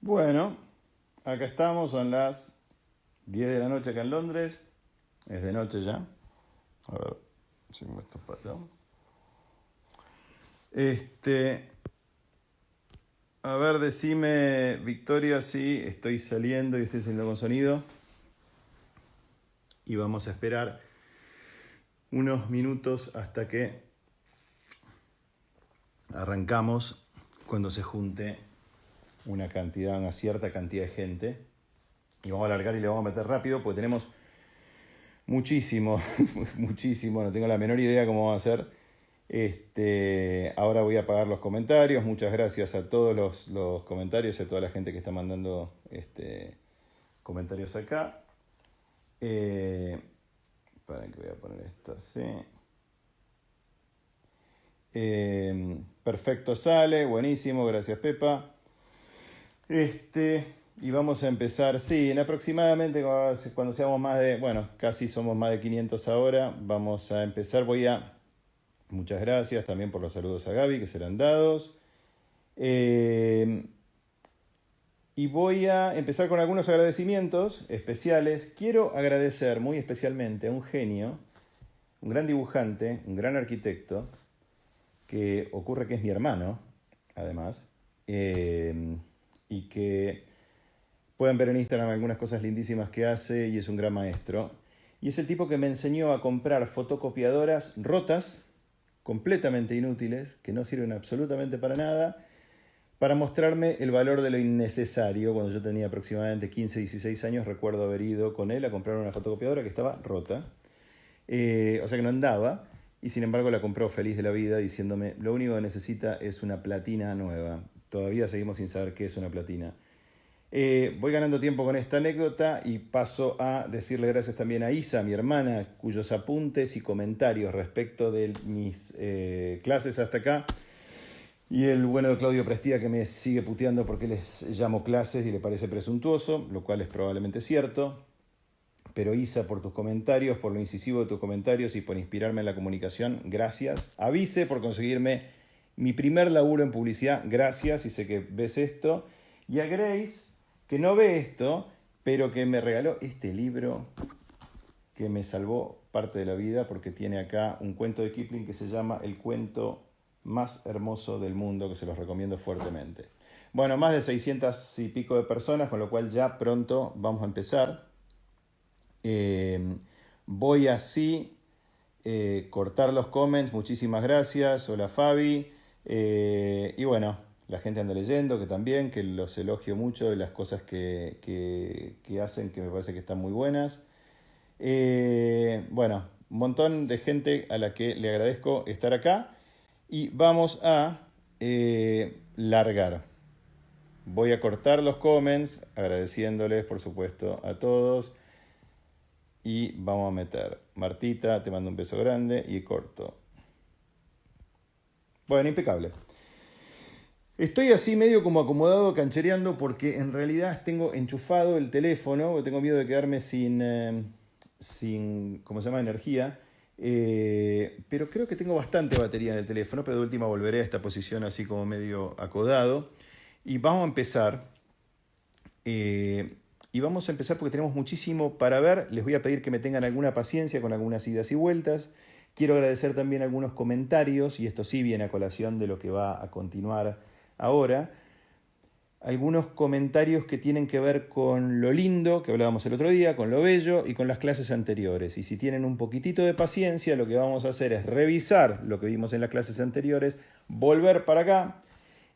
Bueno, acá estamos, son las 10 de la noche acá en Londres. Es de noche ya. A ver si me esto para allá. A ver, decime, Victoria, si estoy saliendo y estoy saliendo con sonido. Y vamos a esperar unos minutos hasta que arrancamos cuando se junte una cierta cantidad de gente. Y vamos a alargar y le vamos a meter rápido porque tenemos muchísimo, muchísimo, no tengo la menor idea cómo va a ser. Ahora voy a apagar los comentarios. Muchas gracias a todos los comentarios y a toda la gente que está mandando comentarios acá. Para que voy a poner esto así. Perfecto, sale, buenísimo, gracias Pepa. Y vamos a empezar, sí, en aproximadamente cuando seamos más de, bueno, casi somos más de 500 ahora, vamos a empezar. Muchas gracias también por los saludos a Gaby que serán dados. Y voy a empezar con algunos agradecimientos especiales. Quiero agradecer muy especialmente a un genio, un gran dibujante, un gran arquitecto, que ocurre que es mi hermano, además, y que pueden ver en Instagram algunas cosas lindísimas que hace y es un gran maestro. Y es el tipo que me enseñó a comprar fotocopiadoras rotas, completamente inútiles, que no sirven absolutamente para nada, para mostrarme el valor de lo innecesario. Cuando yo tenía aproximadamente 15, 16 años, recuerdo haber ido con él a comprar una fotocopiadora que estaba rota, o sea que no andaba, y sin embargo la compró feliz de la vida diciéndome, lo único que necesita es una platina nueva. Todavía seguimos sin saber qué es una platina. Voy ganando tiempo con esta anécdota y paso a decirle gracias también a Isa, mi hermana, cuyos apuntes y comentarios respecto de mis clases hasta acá, y el bueno de Claudio Prestía que me sigue puteando porque les llamo clases y le parece presuntuoso, lo cual es probablemente cierto. Pero Isa, por tus comentarios, por lo incisivo de tus comentarios y por inspirarme en la comunicación, gracias. Avise por conseguirme mi primer laburo en publicidad, gracias, y sé que ves esto. Y a Grace, que no ve esto, pero que me regaló este libro que me salvó parte de la vida porque tiene acá un cuento de Kipling que se llama El cuento más hermoso del mundo, que se los recomiendo fuertemente. Bueno, más de 600 y pico de personas, con lo cual ya pronto vamos a empezar. Voy así cortar los comments. Muchísimas gracias. Hola Fabi. Y bueno, la gente anda leyendo, que también, que los elogio mucho de las cosas que hacen, que me parece que están muy buenas. Bueno, un montón de gente a la que le agradezco estar acá. Y vamos a largar. Voy a cortar los comments, agradeciéndoles, por supuesto, a todos. Y vamos a meter. Martita, te mando un beso grande y corto. Bueno, impecable. Estoy así medio como acomodado, canchereando, porque en realidad tengo enchufado el teléfono, tengo miedo de quedarme sin ¿cómo se llama? Energía. Pero creo que tengo bastante batería en el teléfono, pero de última volveré a esta posición así como medio acodado. Y vamos a empezar. Y vamos a empezar porque tenemos muchísimo para ver. Les voy a pedir que me tengan alguna paciencia con algunas idas y vueltas. Quiero agradecer también algunos comentarios, y esto sí viene a colación de lo que va a continuar ahora. Algunos comentarios que tienen que ver con lo lindo, que hablábamos el otro día, con lo bello y con las clases anteriores. Y si tienen un poquitito de paciencia, lo que vamos a hacer es revisar lo que vimos en las clases anteriores, volver para acá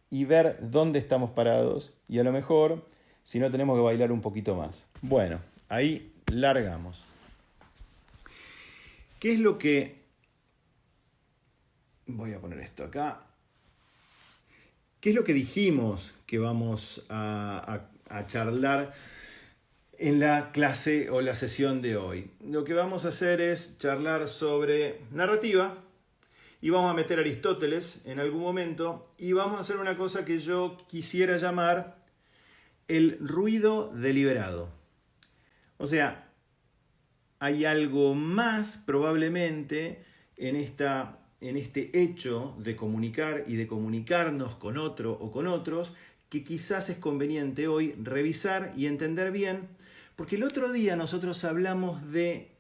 y ver dónde estamos parados. Y a lo mejor, si no, tenemos que bailar un poquito más. Bueno, ahí largamos. ¿Qué es lo que... Voy a poner esto acá. ¿Qué es lo que dijimos que vamos a charlar en la clase o la sesión de hoy? Lo que vamos a hacer es charlar sobre narrativa y vamos a meter a Aristóteles en algún momento y vamos a hacer una cosa que yo quisiera llamar el ruido deliberado. O sea, hay algo más probablemente en este hecho de comunicar y de comunicarnos con otro o con otros que quizás es conveniente hoy revisar y entender bien, porque el otro día nosotros hablamos de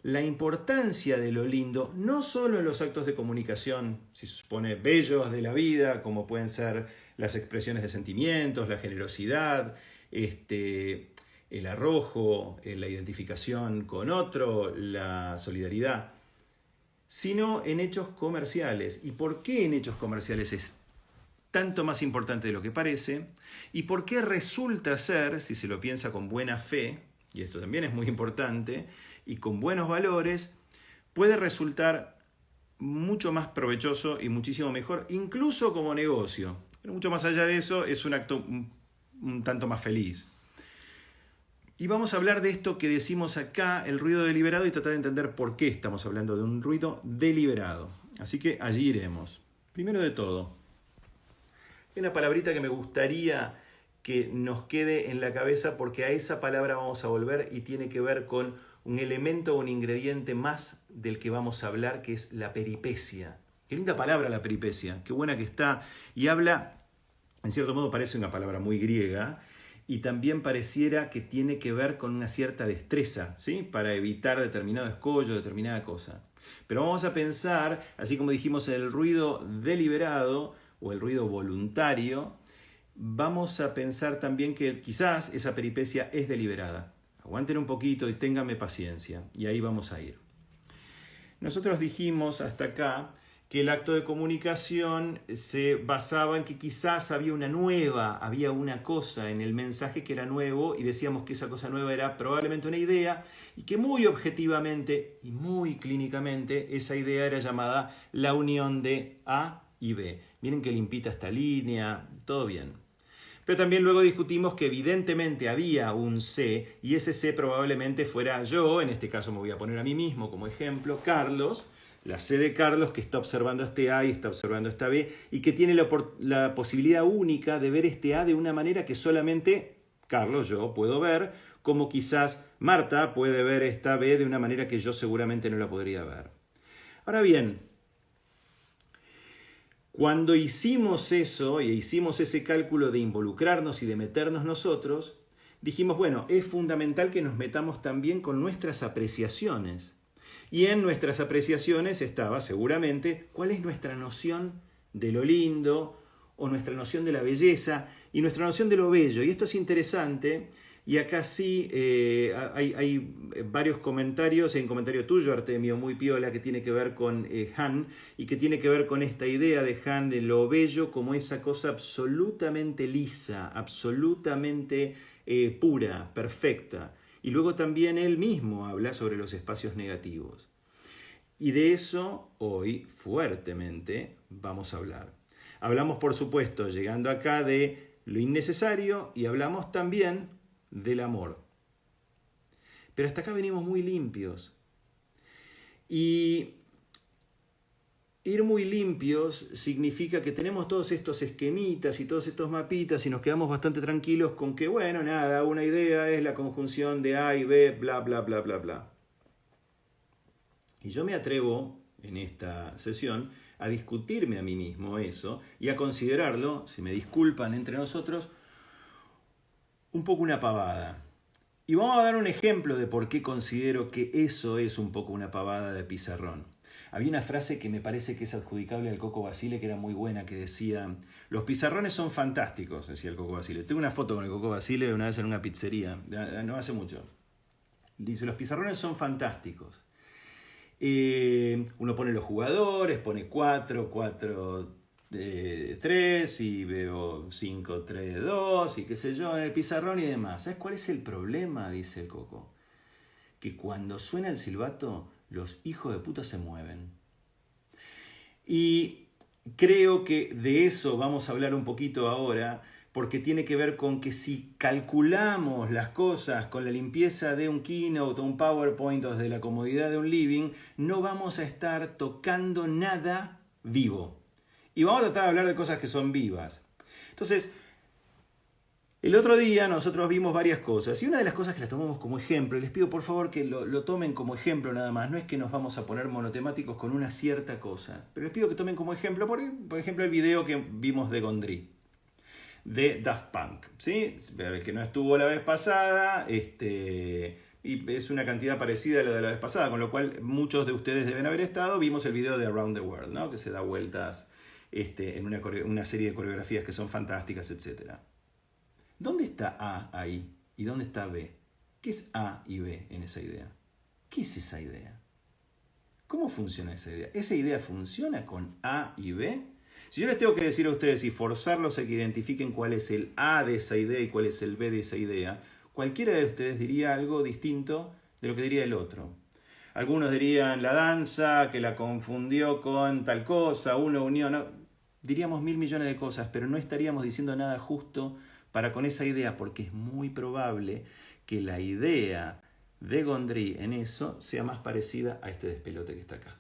la importancia de lo lindo, no solo en los actos de comunicación, si se supone bellos de la vida, como pueden ser las expresiones de sentimientos, la generosidad, el arrojo, la identificación con otro, la solidaridad, sino en hechos comerciales. ¿Y por qué en hechos comerciales es tanto más importante de lo que parece? ¿Y por qué resulta ser, si se lo piensa con buena fe, y esto también es muy importante, y con buenos valores, puede resultar mucho más provechoso y muchísimo mejor, incluso como negocio? Pero mucho más allá de eso, es un acto un tanto más feliz. Y vamos a hablar de esto que decimos acá, el ruido deliberado, y tratar de entender por qué estamos hablando de un ruido deliberado. Así que allí iremos. Primero de todo, hay una palabrita que me gustaría que nos quede en la cabeza, porque a esa palabra vamos a volver, y tiene que ver con un elemento o un ingrediente más del que vamos a hablar, que es la peripecia. Qué linda palabra la peripecia, qué buena que está. Y habla, en cierto modo parece una palabra muy griega, y también pareciera que tiene que ver con una cierta destreza, ¿sí? Para evitar determinado escollo, determinada cosa. Pero vamos a pensar, así como dijimos en el ruido deliberado o el ruido voluntario, vamos a pensar también que quizás esa peripecia es deliberada. Aguanten un poquito y ténganme paciencia, y ahí vamos a ir. Nosotros dijimos hasta acá que el acto de comunicación se basaba en que quizás había una cosa en el mensaje que era nuevo, y decíamos que esa cosa nueva era probablemente una idea, y que muy objetivamente y muy clínicamente esa idea era llamada la unión de A y B. Miren qué limpita esta línea, todo bien. Pero también luego discutimos que evidentemente había un C, y ese C probablemente fuera yo, en este caso me voy a poner a mí mismo como ejemplo, Carlos, la C de Carlos, que está observando este A y está observando esta B, y que tiene la posibilidad única de ver este A de una manera que solamente Carlos, yo, puedo ver, como quizás Marta puede ver esta B de una manera que yo seguramente no la podría ver. Ahora bien, cuando hicimos eso y hicimos ese cálculo de involucrarnos y de meternos nosotros, dijimos, bueno, es fundamental que nos metamos también con nuestras apreciaciones. Y en nuestras apreciaciones estaba seguramente cuál es nuestra noción de lo lindo, o nuestra noción de la belleza y nuestra noción de lo bello. Y esto es interesante. Y acá sí hay varios comentarios. Hay un comentario tuyo, Artemio, muy piola, que tiene que ver con Han, y que tiene que ver con esta idea de Han de lo bello como esa cosa absolutamente lisa, absolutamente pura, perfecta. Y luego también él mismo habla sobre los espacios negativos. Y de eso hoy fuertemente vamos a hablar. Hablamos, por supuesto, llegando acá, de lo innecesario, y hablamos también del amor. Pero hasta acá venimos muy limpios. Y ir muy limpios significa que tenemos todos estos esquemitas y todos estos mapitas, y nos quedamos bastante tranquilos con que, bueno, nada, una idea es la conjunción de A y B, bla, bla, bla, bla, bla. Y yo me atrevo en esta sesión a discutirme a mí mismo eso y a considerarlo, si me disculpan entre nosotros, un poco una pavada. Y vamos a dar un ejemplo de por qué considero que eso es un poco una pavada de pizarrón. Había una frase que me parece que es adjudicable al Coco Basile, que era muy buena, que decía: los pizarrones son fantásticos, decía el Coco Basile. Tengo una foto con el Coco Basile una vez en una pizzería, no hace mucho. Dice: los pizarrones son fantásticos. Uno pone los jugadores, pone 4, 4, 3, y veo 5, 3, 2, y qué sé yo, en el pizarrón y demás. ¿Sabes cuál es el problema? Dice el Coco. Que cuando suena el silbato, los hijos de puta se mueven. Y creo que de eso vamos a hablar un poquito ahora, porque tiene que ver con que si calculamos las cosas con la limpieza de un Keynote o un PowerPoint o desde la comodidad de un living, no vamos a estar tocando nada vivo. Y vamos a tratar de hablar de cosas que son vivas. Entonces, el otro día nosotros vimos varias cosas, y una de las cosas que las tomamos como ejemplo, les pido por favor que lo tomen como ejemplo nada más, no es que nos vamos a poner monotemáticos con una cierta cosa, pero les pido que tomen como ejemplo, por ejemplo, el video que vimos de Gondry. de Daft Punk, ¿sí? El que no estuvo la vez pasada, y es una cantidad parecida a la de la vez pasada, con lo cual muchos de ustedes deben haber estado. Vimos el video de Around the World, ¿no? Que se da vueltas en una serie de coreografías que son fantásticas, etc. ¿Dónde está A ahí? ¿Y dónde está B? ¿Qué es A y B en esa idea? ¿Qué es esa idea? ¿Cómo funciona esa idea? ¿Esa idea funciona con A y B? Si yo les tengo que decir a ustedes y forzarlos a que identifiquen cuál es el A de esa idea y cuál es el B de esa idea, cualquiera de ustedes diría algo distinto de lo que diría el otro. Algunos dirían la danza, que la confundió con tal cosa, uno unió, no. Diríamos 1000 millones de cosas, pero no estaríamos diciendo nada justo para con esa idea, porque es muy probable que la idea de Gondry en eso sea más parecida a este despelote que está acá.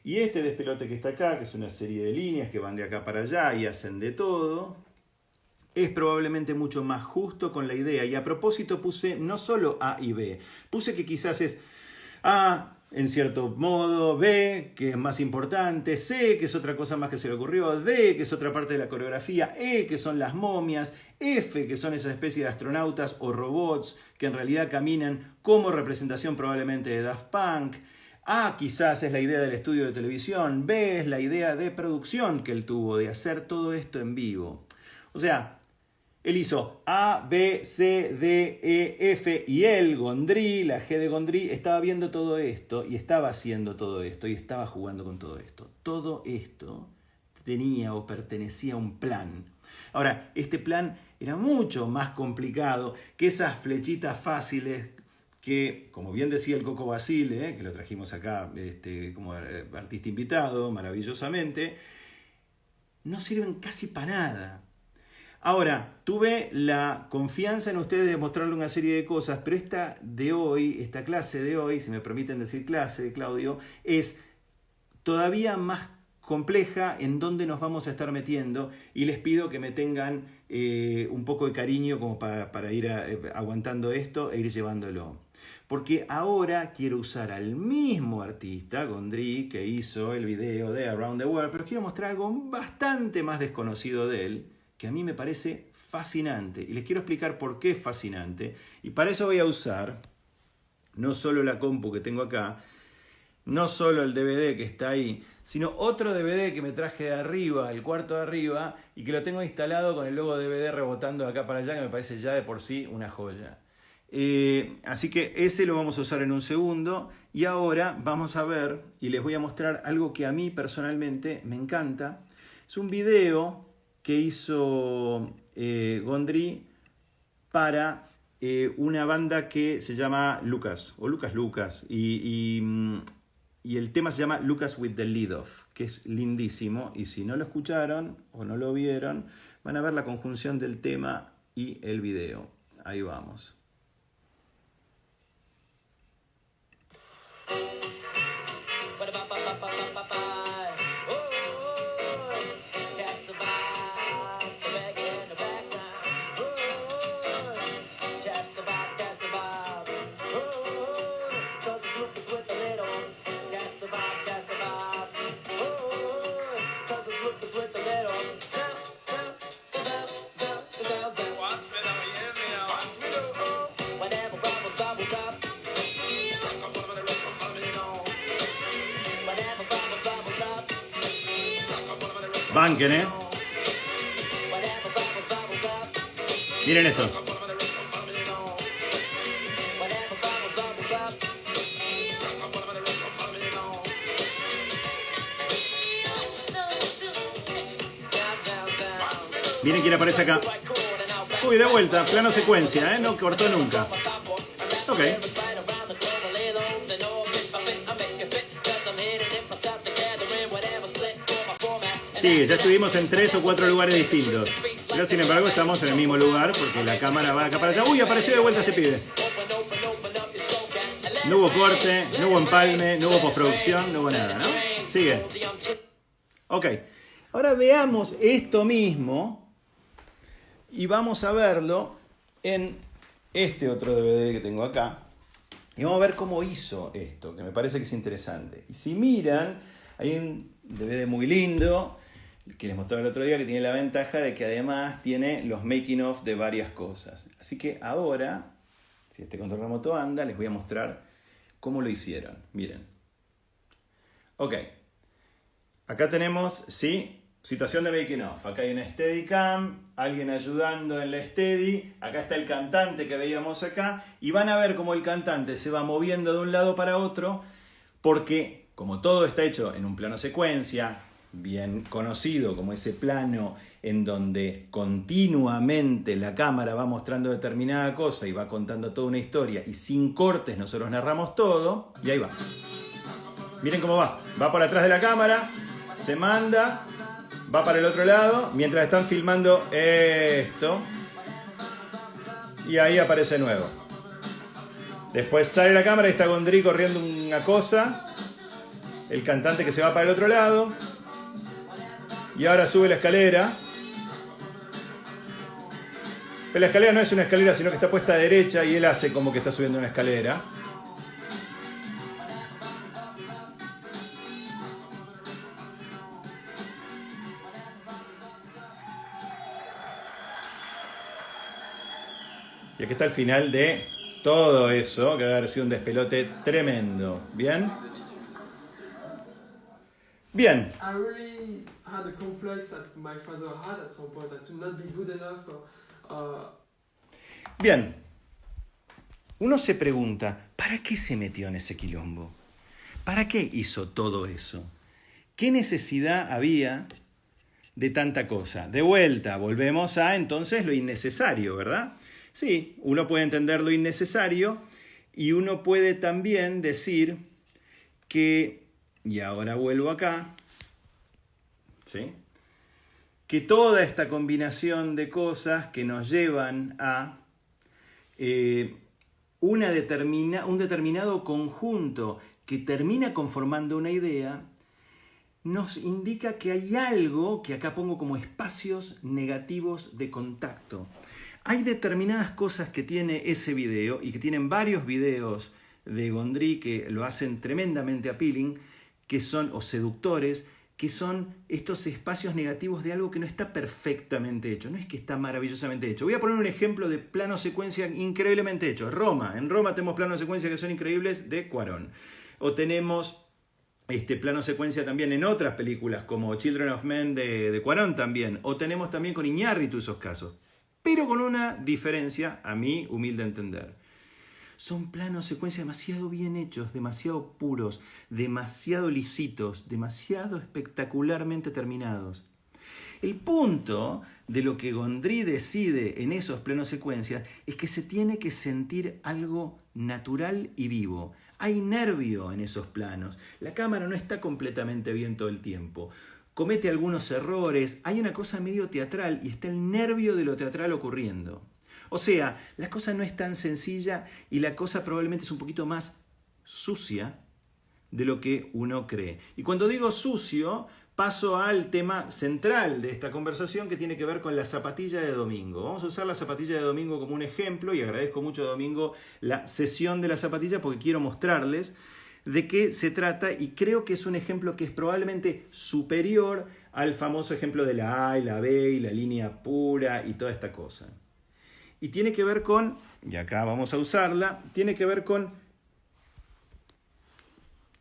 Y este despelote que está acá, que es una serie de líneas que van de acá para allá y hacen de todo, es probablemente mucho más justo con la idea. Y a propósito puse no solo A y B, puse que quizás es A en cierto modo, B, que es más importante, C, que es otra cosa más que se le ocurrió, D, que es otra parte de la coreografía, E, que son las momias, F, que son esa especie de astronautas o robots que en realidad caminan como representación probablemente de Daft Punk. A quizás es la idea del estudio de televisión, B es la idea de producción que él tuvo, de hacer todo esto en vivo. O sea, él hizo A, B, C, D, E, F y él, Gondry, la G de Gondry, estaba viendo todo esto y estaba haciendo todo esto y estaba jugando con todo esto. Todo esto tenía o pertenecía a un plan. Ahora, este plan era mucho más complicado que esas flechitas fáciles que, como bien decía el Coco Basile, que lo trajimos acá como artista invitado, maravillosamente, no sirven casi para nada. Ahora, tuve la confianza en ustedes de mostrarle una serie de cosas, pero esta clase de hoy, si me permiten decir clase, Claudio, es todavía más compleja en dónde nos vamos a estar metiendo y les pido que me tengan un poco de cariño como para ir aguantando esto e ir llevándolo. Porque ahora quiero usar al mismo artista, Gondry, que hizo el video de Around the World, pero quiero mostrar algo bastante más desconocido de él, que a mí me parece fascinante. Y les quiero explicar por qué es fascinante. Y para eso voy a usar no solo la compu que tengo acá, no solo el DVD que está ahí, sino otro DVD que me traje de arriba, el cuarto de arriba, y que lo tengo instalado con el logo DVD rebotando de acá para allá, que me parece ya de por sí una joya. Así que ese lo vamos a usar en un segundo. Y ahora vamos a ver, y les voy a mostrar algo que a mí personalmente me encanta. Es un video que hizo Gondry para una banda que se llama Lucas, o Lucas, y el tema se llama Lucas with the Lead Off, que es lindísimo, y si no lo escucharon o no lo vieron, van a ver la conjunción del tema y el video. Ahí vamos. Banquen, ¿eh? Miren esto. Miren quién aparece acá. Uy, de vuelta, plano secuencia, ¿eh? No cortó nunca. Ok. Sí, ya estuvimos en 3 o 4 lugares distintos. Pero sin embargo estamos en el mismo lugar porque la cámara va acá para allá. ¡Uy! Apareció de vuelta este pibe. No hubo corte, no hubo empalme, no hubo postproducción, no hubo nada, ¿no? Sigue. Ok. Ahora veamos esto mismo y vamos a verlo en este otro DVD que tengo acá. Y vamos a ver cómo hizo esto, que me parece que es interesante. Y si miran, hay un DVD muy lindo, que les mostraba el otro día, que tiene la ventaja de que además tiene los making of de varias cosas. Así que ahora, si este control remoto anda, les voy a mostrar cómo lo hicieron. Miren. Ok. Acá tenemos, ¿sí? Situación de making of. Acá hay una Steadicam, alguien ayudando en la Steady. Acá está el cantante que veíamos acá. Y van a ver cómo el cantante se va moviendo de un lado para otro, porque como todo está hecho en un plano secuencia, bien conocido como ese plano en donde continuamente la cámara va mostrando determinada cosa y va contando toda una historia y sin cortes nosotros narramos todo, y ahí va. Miren cómo va. Va por atrás de la cámara, se manda, va para el otro lado, mientras están filmando esto, y ahí aparece nuevo. Después sale la cámara y está Gondry corriendo una cosa, el cantante que se va para el otro lado, y ahora sube la escalera. Pero la escalera no es una escalera, sino que está puesta a derecha y él hace como que está subiendo una escalera. Y aquí está el final de todo eso, que debe haber sido un despelote tremendo. ¿Bien? Bien. I really had a complex that my father had at some point to not be good enough. Bien. Uno se pregunta, ¿para qué se metió en ese quilombo? ¿Para qué hizo todo eso? ¿Qué necesidad había de tanta cosa? De vuelta, volvemos a entonces lo innecesario, ¿verdad? Sí, uno puede entender lo innecesario y uno puede también decir que, y ahora vuelvo acá, ¿sí? Que toda esta combinación de cosas que nos llevan a un determinado conjunto que termina conformando una idea, nos indica que hay algo que acá pongo como espacios negativos de contacto. Hay determinadas cosas que tiene ese video y que tienen varios videos de Gondry que lo hacen tremendamente appealing, que son, o seductores, que son estos espacios negativos de algo que no está perfectamente hecho, no es que está maravillosamente hecho. Voy a poner un ejemplo de plano secuencia increíblemente hecho. Roma. En Roma tenemos planos secuencia que son increíbles de Cuarón. O tenemos plano secuencia también en otras películas como Children of Men de Cuarón también. O tenemos también con Iñárritu esos casos. Pero con una diferencia, a mi humilde entender. Son planos secuencia demasiado bien hechos, demasiado puros, demasiado lisitos, demasiado espectacularmente terminados. El punto de lo que Gondry decide en esos planos secuencia es que se tiene que sentir algo natural y vivo. Hay nervio en esos planos. La cámara no está completamente bien todo el tiempo. Comete algunos errores, hay una cosa medio teatral y está el nervio de lo teatral ocurriendo. O sea, la cosa no es tan sencilla y la cosa probablemente es un poquito más sucia de lo que uno cree. Y cuando digo sucio, paso al tema central de esta conversación que tiene que ver con la zapatilla de domingo. Vamos a usar la zapatilla de domingo como un ejemplo y agradezco mucho a Domingo la sesión de la zapatilla porque quiero mostrarles de qué se trata y creo que es un ejemplo que es probablemente superior al famoso ejemplo de la A y la B y la línea pura y toda esta cosa. Y tiene que ver con, y acá vamos a usarla, tiene que ver con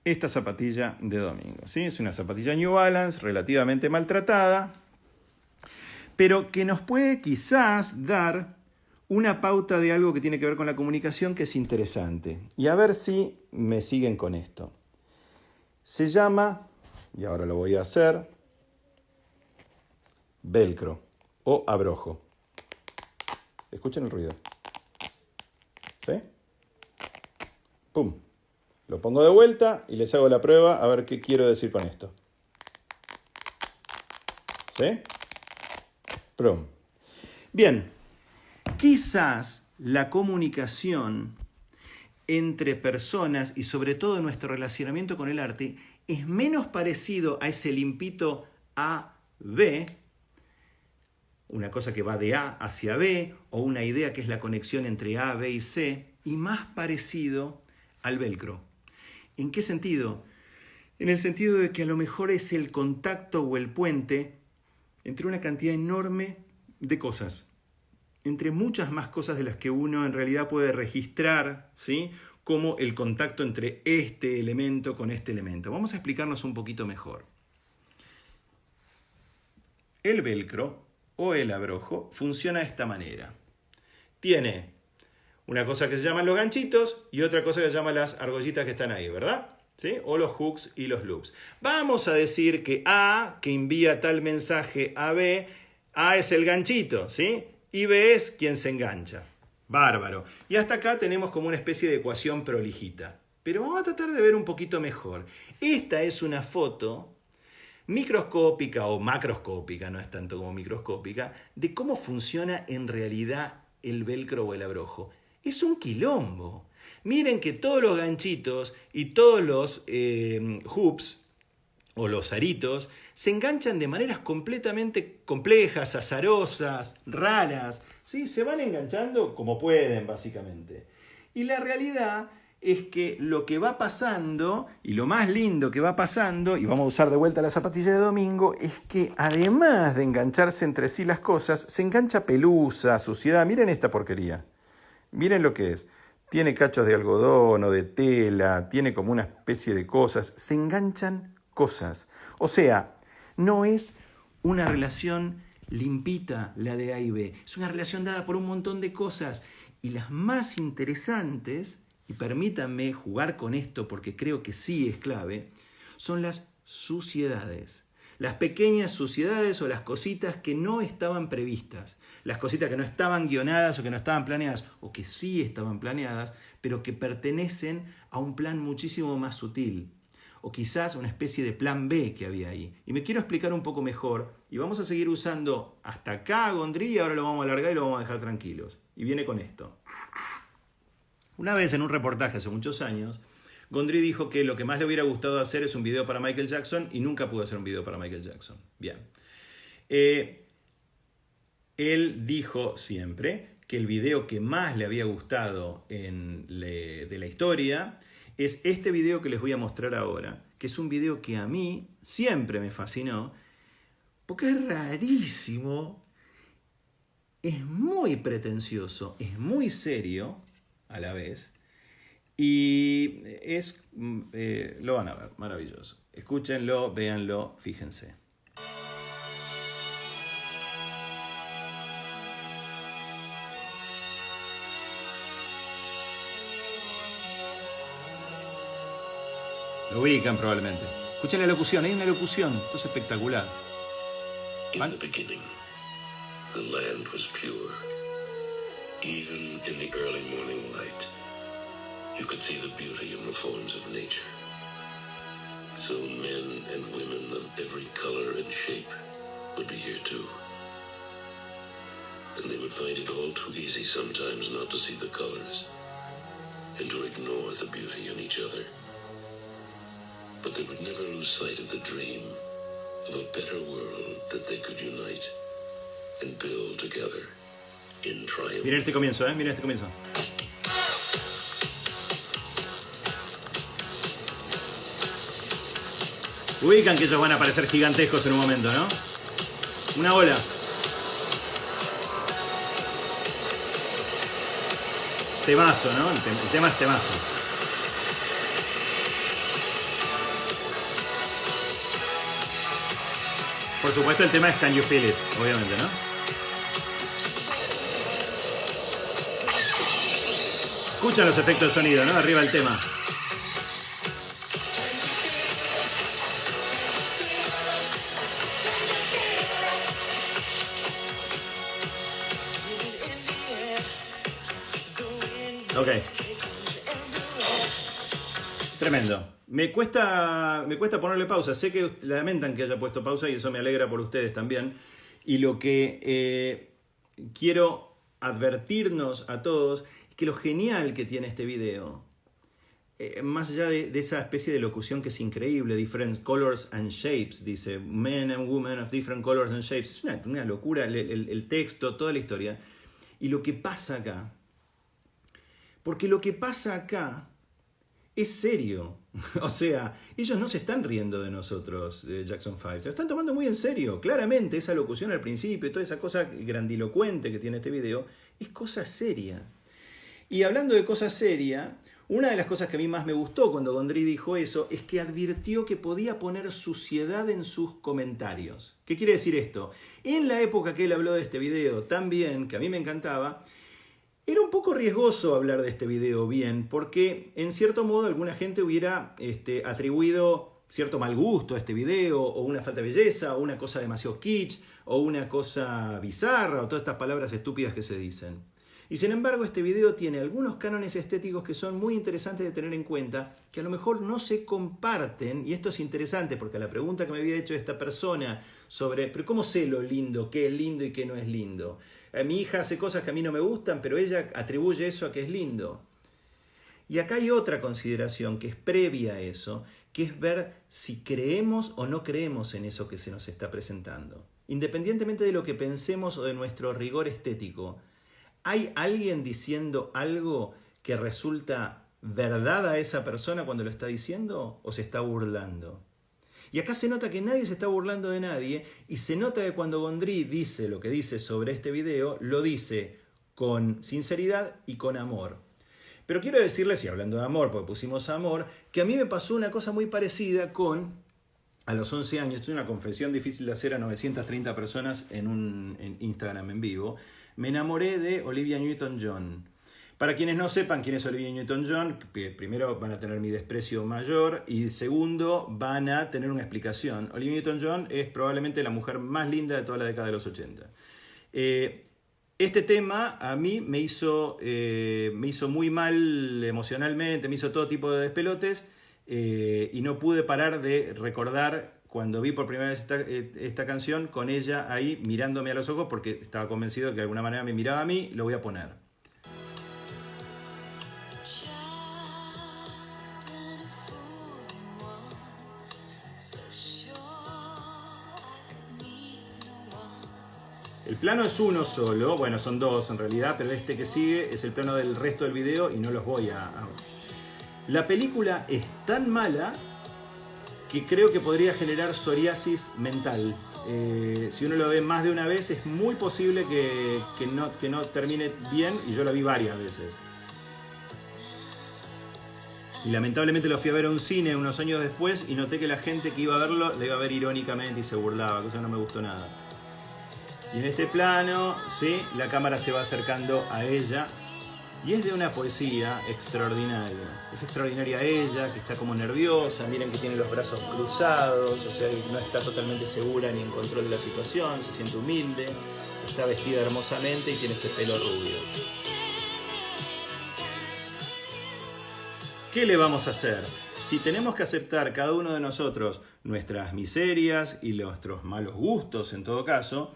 esta zapatilla de Domingo, ¿sí? Es una zapatilla New Balance relativamente maltratada, pero que nos puede quizás dar una pauta de algo que tiene que ver con la comunicación que es interesante. Y a ver si me siguen con esto. Se llama, y ahora lo voy a hacer, velcro o abrojo. Escuchen el ruido. ¿Sí? ¡Pum! Lo pongo de vuelta y les hago la prueba a ver qué quiero decir con esto. ¿Sí? ¡Pum! Bien. Quizás la comunicación entre personas y sobre todo nuestro relacionamiento con el arte es menos parecido a ese limpito A-B, una cosa que va de A hacia B, o una idea que es la conexión entre A, B y C, y más parecido al velcro. ¿En qué sentido? En el sentido de que a lo mejor es el contacto o el puente entre una cantidad enorme de cosas, entre muchas más cosas de las que uno en realidad puede registrar, ¿sí? Como el contacto entre este elemento con este elemento. Vamos a explicarnos un poquito mejor. El velcro o el abrojo funciona de esta manera. Tiene una cosa que se llaman los ganchitos y otra cosa que se llaman las argollitas que están ahí, ¿verdad? ¿Sí? O los hooks y los loops. Vamos a decir que A, que envía tal mensaje a B, A es el ganchito, ¿sí? Y B es quien se engancha. Bárbaro. Y hasta acá tenemos como una especie de ecuación prolijita. Pero vamos a tratar de ver un poquito mejor. Esta es una foto microscópica o macroscópica, no es tanto como microscópica, de cómo funciona en realidad el velcro o el abrojo. Es un quilombo. Miren que todos los ganchitos y todos los hoops o los aritos se enganchan de maneras completamente complejas, azarosas, raras. ¿Sí? Se van enganchando como pueden, básicamente. Y la realidad es que lo que va pasando, y lo más lindo que va pasando, y vamos a usar de vuelta la zapatilla de domingo, es que además de engancharse entre sí las cosas, se engancha pelusa, suciedad. Miren esta porquería. Miren lo que es. Tiene cachos de algodón o de tela, tiene como una especie de cosas. Se enganchan cosas. O sea, no es una relación limpita la de A y B. Es una relación dada por un montón de cosas. Y las más interesantes, y permítanme jugar con esto porque creo que sí es clave, son las suciedades. Las pequeñas suciedades o las cositas que no estaban previstas. Las cositas que no estaban guionadas o que no estaban planeadas, o que sí estaban planeadas, pero que pertenecen a un plan muchísimo más sutil. O quizás una especie de plan B que había ahí. Y me quiero explicar un poco mejor, y vamos a seguir usando hasta acá a Gondry, y ahora lo vamos a alargar y lo vamos a dejar tranquilos. Y viene con esto. Una vez en un reportaje hace muchos años, Gondry dijo que lo que más le hubiera gustado hacer es un video para Michael Jackson y nunca pudo hacer un video para Michael Jackson. Bien. Él dijo siempre que el video que más le había gustado de la historia es este video que les voy a mostrar ahora, que es un video que a mí siempre me fascinó, porque es rarísimo, es muy pretencioso, es muy serio a la vez, y lo van a ver, maravilloso. Escúchenlo, véanlo, fíjense. Lo ubican probablemente. Escuchen la locución, hay una locución, esto es espectacular. In the beginning, the land was pure. Even in the early morning light, you could see the beauty in the forms of nature. So men and women of every color and shape would be here too. And they would find it all too easy sometimes not to see the colors and to ignore the beauty in each other. But they would never lose sight of the dream of a better world that they could unite and build together in triumph. Miren este comienzo, miren este comienzo. Ubican que ellos van a parecer gigantescos en un momento, ¿no? Una ola. Temazo, ¿no? El tema es temazo. Por supuesto el tema es Can You Feel It, obviamente, ¿no? Escuchan los efectos de sonido, ¿no? Arriba el tema. Ok. Tremendo. Me cuesta ponerle pausa. Sé que lamentan que haya puesto pausa y eso me alegra por ustedes también. Y lo que quiero advertirnos a todos es que lo genial que tiene este video, más allá de esa especie de locución que es increíble, different colors and shapes, dice men and women of different colors and shapes, es una locura el texto, toda la historia. Y lo que pasa acá, porque lo que pasa acá es serio. O sea, ellos no se están riendo de nosotros, Jackson 5. Se lo están tomando muy en serio. Claramente, esa locución al principio y toda esa cosa grandilocuente que tiene este video es cosa seria. Y hablando de cosa seria, una de las cosas que a mí más me gustó cuando Gondry dijo eso es que advirtió que podía poner suciedad en sus comentarios. ¿Qué quiere decir esto? En la época que él habló de este video tan bien, que a mí me encantaba, era un poco riesgoso hablar de este video bien, porque en cierto modo alguna gente hubiera atribuido cierto mal gusto a este video, o una falta de belleza, o una cosa demasiado kitsch, o una cosa bizarra, o todas estas palabras estúpidas que se dicen. Y sin embargo, este video tiene algunos cánones estéticos que son muy interesantes de tener en cuenta, que a lo mejor no se comparten, y esto es interesante porque a la pregunta que me había hecho esta persona sobre, pero ¿cómo sé lo lindo, qué es lindo y qué no es lindo? Mi hija hace cosas que a mí no me gustan, pero ella atribuye eso a que es lindo. Y acá hay otra consideración que es previa a eso, que es ver si creemos o no creemos en eso que se nos está presentando. Independientemente de lo que pensemos o de nuestro rigor estético, ¿hay alguien diciendo algo que resulta verdad a esa persona cuando lo está diciendo o se está burlando? Y acá se nota que nadie se está burlando de nadie y se nota que cuando Gondry dice lo que dice sobre este video, lo dice con sinceridad y con amor. Pero quiero decirles, y hablando de amor, porque pusimos amor, que a mí me pasó una cosa muy parecida con, a los 11 años, esto es una confesión difícil de hacer a 930 personas en Instagram en vivo, me enamoré de Olivia Newton-John. Para quienes no sepan quién es Olivia Newton-John, primero van a tener mi desprecio mayor y segundo van a tener una explicación. Olivia Newton-John es probablemente la mujer más linda de toda la década de los 80. Este tema a mí me hizo muy mal emocionalmente, me hizo todo tipo de despelotes y no pude parar de recordar cuando vi por primera vez esta canción con ella ahí mirándome a los ojos porque estaba convencido de que de alguna manera me miraba a mí, lo voy a poner. El plano es uno solo, bueno, son dos en realidad, pero este que sigue es el plano del resto del video y no los voy a... La película es tan mala que creo que podría generar psoriasis mental. Si uno lo ve más de una vez, es muy posible que no termine bien, y yo la vi varias veces. Y lamentablemente lo fui a ver a un cine unos años después y noté que la gente que iba a verlo la iba a ver irónicamente y se burlaba, cosa que no me gustó nada. Y en este plano, ¿sí?, la cámara se va acercando a ella y es de una poesía extraordinaria. Es extraordinaria ella, que está como nerviosa, miren que tiene los brazos cruzados, o sea, que no está totalmente segura ni en control de la situación, se siente humilde, está vestida hermosamente y tiene ese pelo rubio. ¿Qué le vamos a hacer? Si tenemos que aceptar cada uno de nosotros nuestras miserias y nuestros malos gustos en todo caso,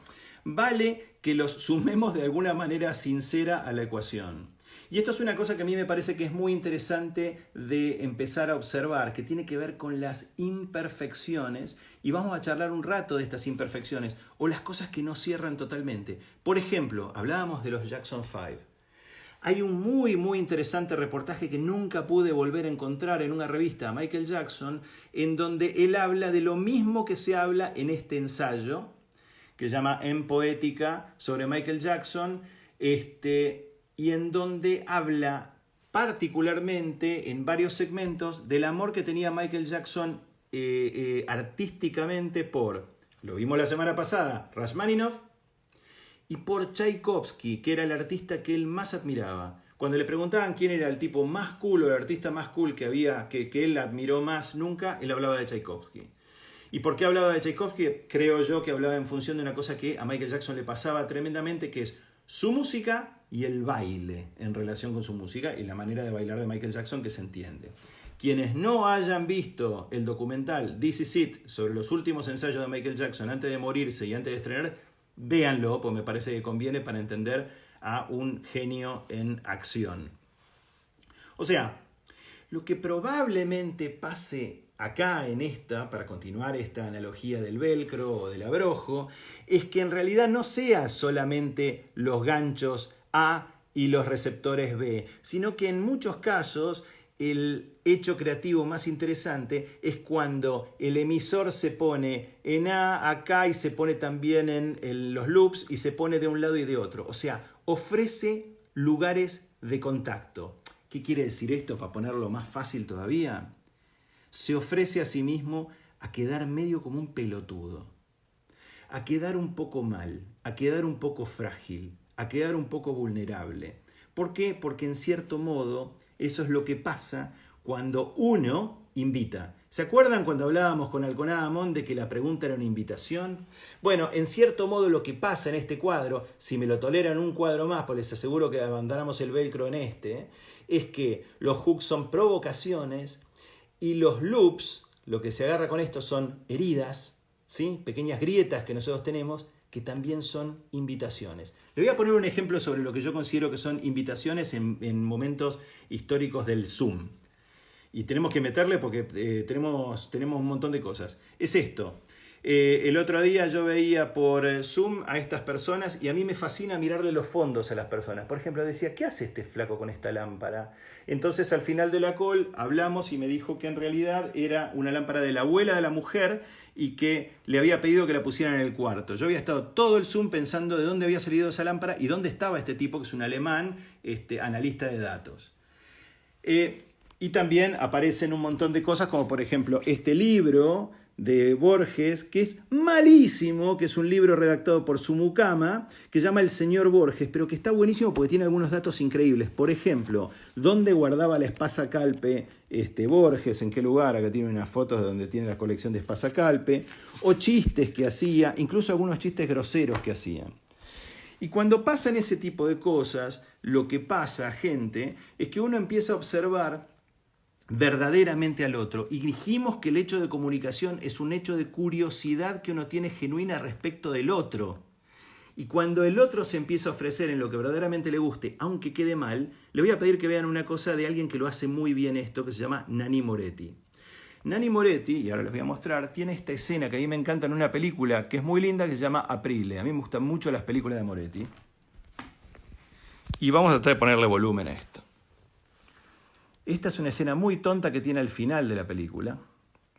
vale que los sumemos de alguna manera sincera a la ecuación. Y esto es una cosa que a mí me parece que es muy interesante de empezar a observar, que tiene que ver con las imperfecciones, y vamos a charlar un rato de estas imperfecciones, o las cosas que no cierran totalmente. Por ejemplo, hablábamos de los Jackson 5. Hay un muy interesante reportaje que nunca pude volver a encontrar en una revista, Michael Jackson, en donde él habla de lo mismo que se habla en este ensayo, que se llama En Poética, sobre Michael Jackson, y en donde habla particularmente en varios segmentos del amor que tenía Michael Jackson artísticamente por, lo vimos la semana pasada, Rachmaninoff, y por Tchaikovsky, que era el artista que él más admiraba. Cuando le preguntaban quién era el tipo más cool o el artista más cool que él admiró más nunca, él hablaba de Tchaikovsky. ¿Y por qué hablaba de Tchaikovsky? Creo yo que hablaba en función de una cosa que a Michael Jackson le pasaba tremendamente, que es su música y el baile en relación con su música y la manera de bailar de Michael Jackson, que se entiende. Quienes no hayan visto el documental This Is It sobre los últimos ensayos de Michael Jackson antes de morirse y antes de estrenar, véanlo, pues me parece que conviene para entender a un genio en acción. O sea, lo que probablemente pase acá en esta, para continuar esta analogía del velcro o del abrojo, es que en realidad no sea solamente los ganchos A y los receptores B, sino que en muchos casos el hecho creativo más interesante es cuando el emisor se pone en A, acá, y se pone también en los loops, y se pone de un lado y de otro. O sea, ofrece lugares de contacto. ¿Qué quiere decir esto para ponerlo más fácil todavía? Se ofrece a sí mismo a quedar medio como un pelotudo, a quedar un poco mal, a quedar un poco frágil, a quedar un poco vulnerable. ¿Por qué? Porque en cierto modo eso es lo que pasa cuando uno invita. ¿Se acuerdan cuando hablábamos con Alconá Amón de que la pregunta era una invitación? Bueno, en cierto modo lo que pasa en este cuadro, si me lo toleran un cuadro más, pues les aseguro que abandonamos el velcro en este, es que los hooks son provocaciones y los loops, lo que se agarra con esto son heridas, ¿sí? Pequeñas grietas que nosotros tenemos, que también son invitaciones. Le voy a poner un ejemplo sobre lo que yo considero que son invitaciones en momentos históricos del Zoom. Y tenemos que meterle porque tenemos un montón de cosas. Es esto. El otro día yo veía por Zoom a estas personas y a mí me fascina mirarle los fondos a las personas. Por ejemplo, decía, ¿qué hace este flaco con esta lámpara? Entonces al final de la call hablamos y me dijo que en realidad era una lámpara de la abuela de la mujer y que le había pedido que la pusieran en el cuarto. Yo había estado todo el Zoom pensando de dónde había salido esa lámpara y dónde estaba este tipo, que es un alemán, analista de datos. Y también aparecen un montón de cosas, como por ejemplo este libro de Borges, que es malísimo, que es un libro redactado por su mucama, que se llama El señor Borges, pero que está buenísimo porque tiene algunos datos increíbles. Por ejemplo, ¿dónde guardaba la espasacalpe Borges? ¿En qué lugar? Acá tiene unas fotos de donde tiene la colección de espasacalpe. O chistes que hacía, incluso algunos chistes groseros que hacían. Y cuando pasan ese tipo de cosas, lo que pasa, gente, es que uno empieza a observar verdaderamente al otro. Y dijimos que el hecho de comunicación es un hecho de curiosidad que uno tiene genuina respecto del otro. Y cuando el otro se empieza a ofrecer en lo que verdaderamente le guste, aunque quede mal, le voy a pedir que vean una cosa de alguien que lo hace muy bien esto, que se llama Nanni Moretti. Nanni Moretti, y ahora les voy a mostrar, tiene esta escena que a mí me encanta en una película que es muy linda, que se llama Aprile. A mí me gustan mucho las películas de Moretti. Y vamos a tratar de ponerle volumen a esto. Esta es una escena muy tonta que tiene al final de la película.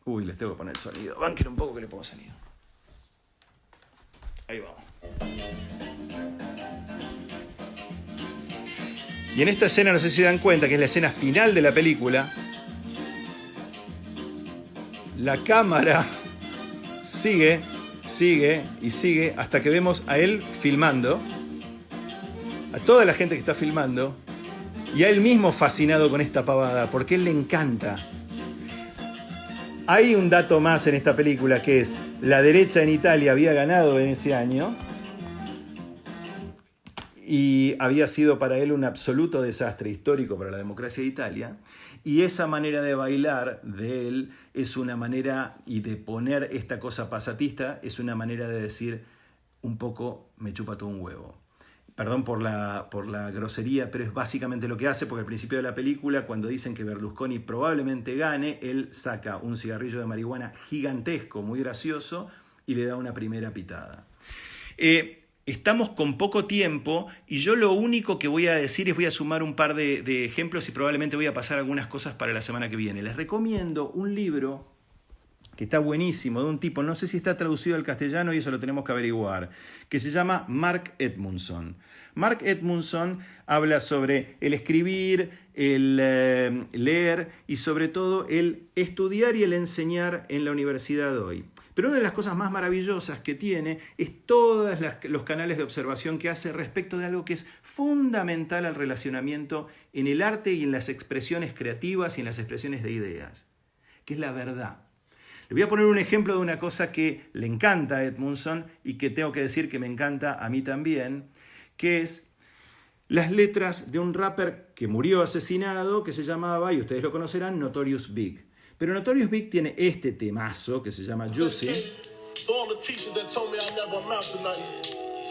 Uy, les tengo que poner el sonido. Banquen un poco que le pongo sonido. Ahí vamos. Y en esta escena, no sé si se dan cuenta, que es la escena final de la película, la cámara sigue y sigue hasta que vemos a él filmando, a toda la gente que está filmando, y a él mismo fascinado con esta pavada, porque él le encanta. Hay un dato más en esta película, que es la derecha en Italia había ganado en ese año y había sido para él un absoluto desastre histórico para la democracia de Italia. Y esa manera de bailar de él es una manera, y de poner esta cosa pasatista, es una manera de decir un poco me chupa todo un huevo. Perdón por la grosería, pero es básicamente lo que hace, porque al principio de la película, cuando dicen que Berlusconi probablemente gane, él saca un cigarrillo de marihuana gigantesco, muy gracioso, y le da una primera pitada. Estamos con poco tiempo y yo lo único que voy a decir es voy a sumar un par de ejemplos y probablemente voy a pasar algunas cosas para la semana que viene. Les recomiendo un libro que está buenísimo, de un tipo, no sé si está traducido al castellano y eso lo tenemos que averiguar, que se llama Mark Edmundson. Mark Edmundson habla sobre el escribir, el leer y sobre todo el estudiar y el enseñar en la universidad hoy. Pero una de las cosas más maravillosas que tiene es todos los canales de observación que hace respecto de algo que es fundamental al relacionamiento en el arte y en las expresiones creativas y en las expresiones de ideas, que es la verdad. Le voy a poner un ejemplo de una cosa que le encanta a Edmundson y que tengo que decir que me encanta a mí también, que es las letras de un rapper que murió asesinado, que se llamaba, y ustedes lo conocerán, Notorious Big. Pero Notorious Big tiene este temazo que se llama Juicy,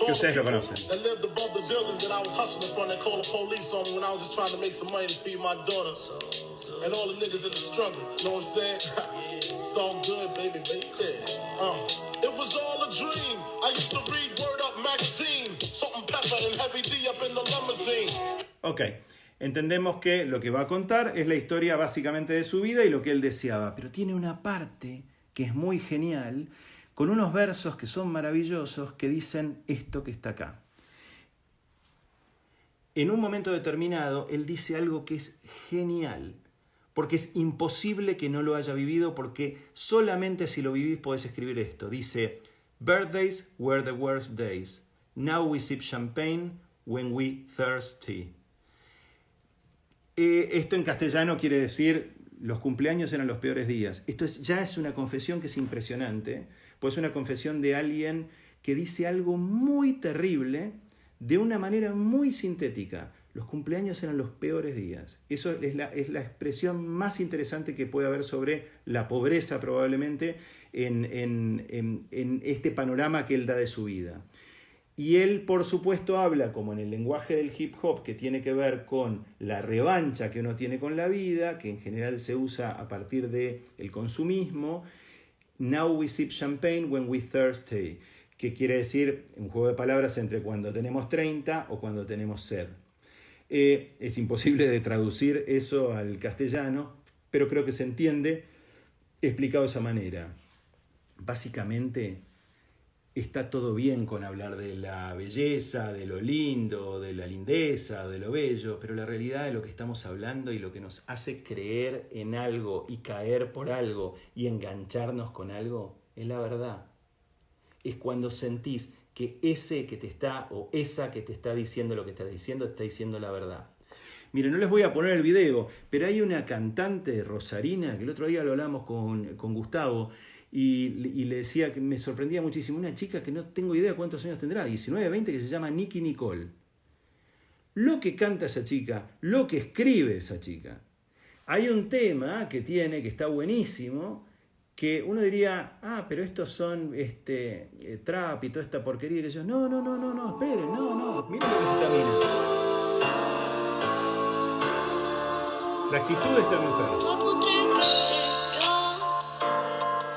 que ustedes lo conocen. And all the niggas in the struggle, know what I'm saying? It's all good, baby, baby. It was all a dream. I used to read Word Up magazine, Salt and Pepper and Heavy D up in the limousine. Ok, entendemos que lo que va a contar es la historia básicamente de su vida y lo que él deseaba. Pero tiene una parte que es muy genial, con unos versos que son maravillosos, que dicen esto que está acá. En un momento determinado, él dice algo que es genial, porque es imposible que no lo haya vivido, porque solamente si lo vivís podés escribir esto. Dice, birthdays were the worst days. Now we sip champagne when we thirsty. Esto en castellano quiere decir, los cumpleaños eran los peores días. Esto ya es una confesión que es impresionante, pues es una confesión de alguien que dice algo muy terrible de una manera muy sintética. Los cumpleaños eran los peores días. Eso es la expresión más interesante que puede haber sobre la pobreza probablemente en este panorama que él da de su vida. Y él, por supuesto, habla como en el lenguaje del hip hop, que tiene que ver con la revancha que uno tiene con la vida, que en general se usa a partir del consumismo. Now we sip champagne when we thirsty, que quiere decir un juego de palabras entre cuando tenemos 30 o cuando tenemos sed. Es imposible de traducir eso al castellano, pero creo que se entiende explicado de esa manera. Básicamente, está todo bien con hablar de la belleza, de lo lindo, de la lindeza, de lo bello, pero la realidad de lo que estamos hablando y lo que nos hace creer en algo y caer por algo y engancharnos con algo es la verdad. Es cuando sentís que ese que te está o esa que te está diciendo lo que está diciendo la verdad. Miren, no les voy a poner el video, pero hay una cantante rosarina, que el otro día lo hablamos con Gustavo, y le decía que me sorprendía muchísimo, una chica que no tengo idea cuántos años tendrá, 19, 20, que se llama Nicki Nicole. Lo que canta esa chica, lo que escribe esa chica. Hay un tema que tiene, que está buenísimo, que uno diría, pero estos son trap y toda esta porquería, que yo, no, esperen, no, miren lo que se termina. La actitud de esta mujer.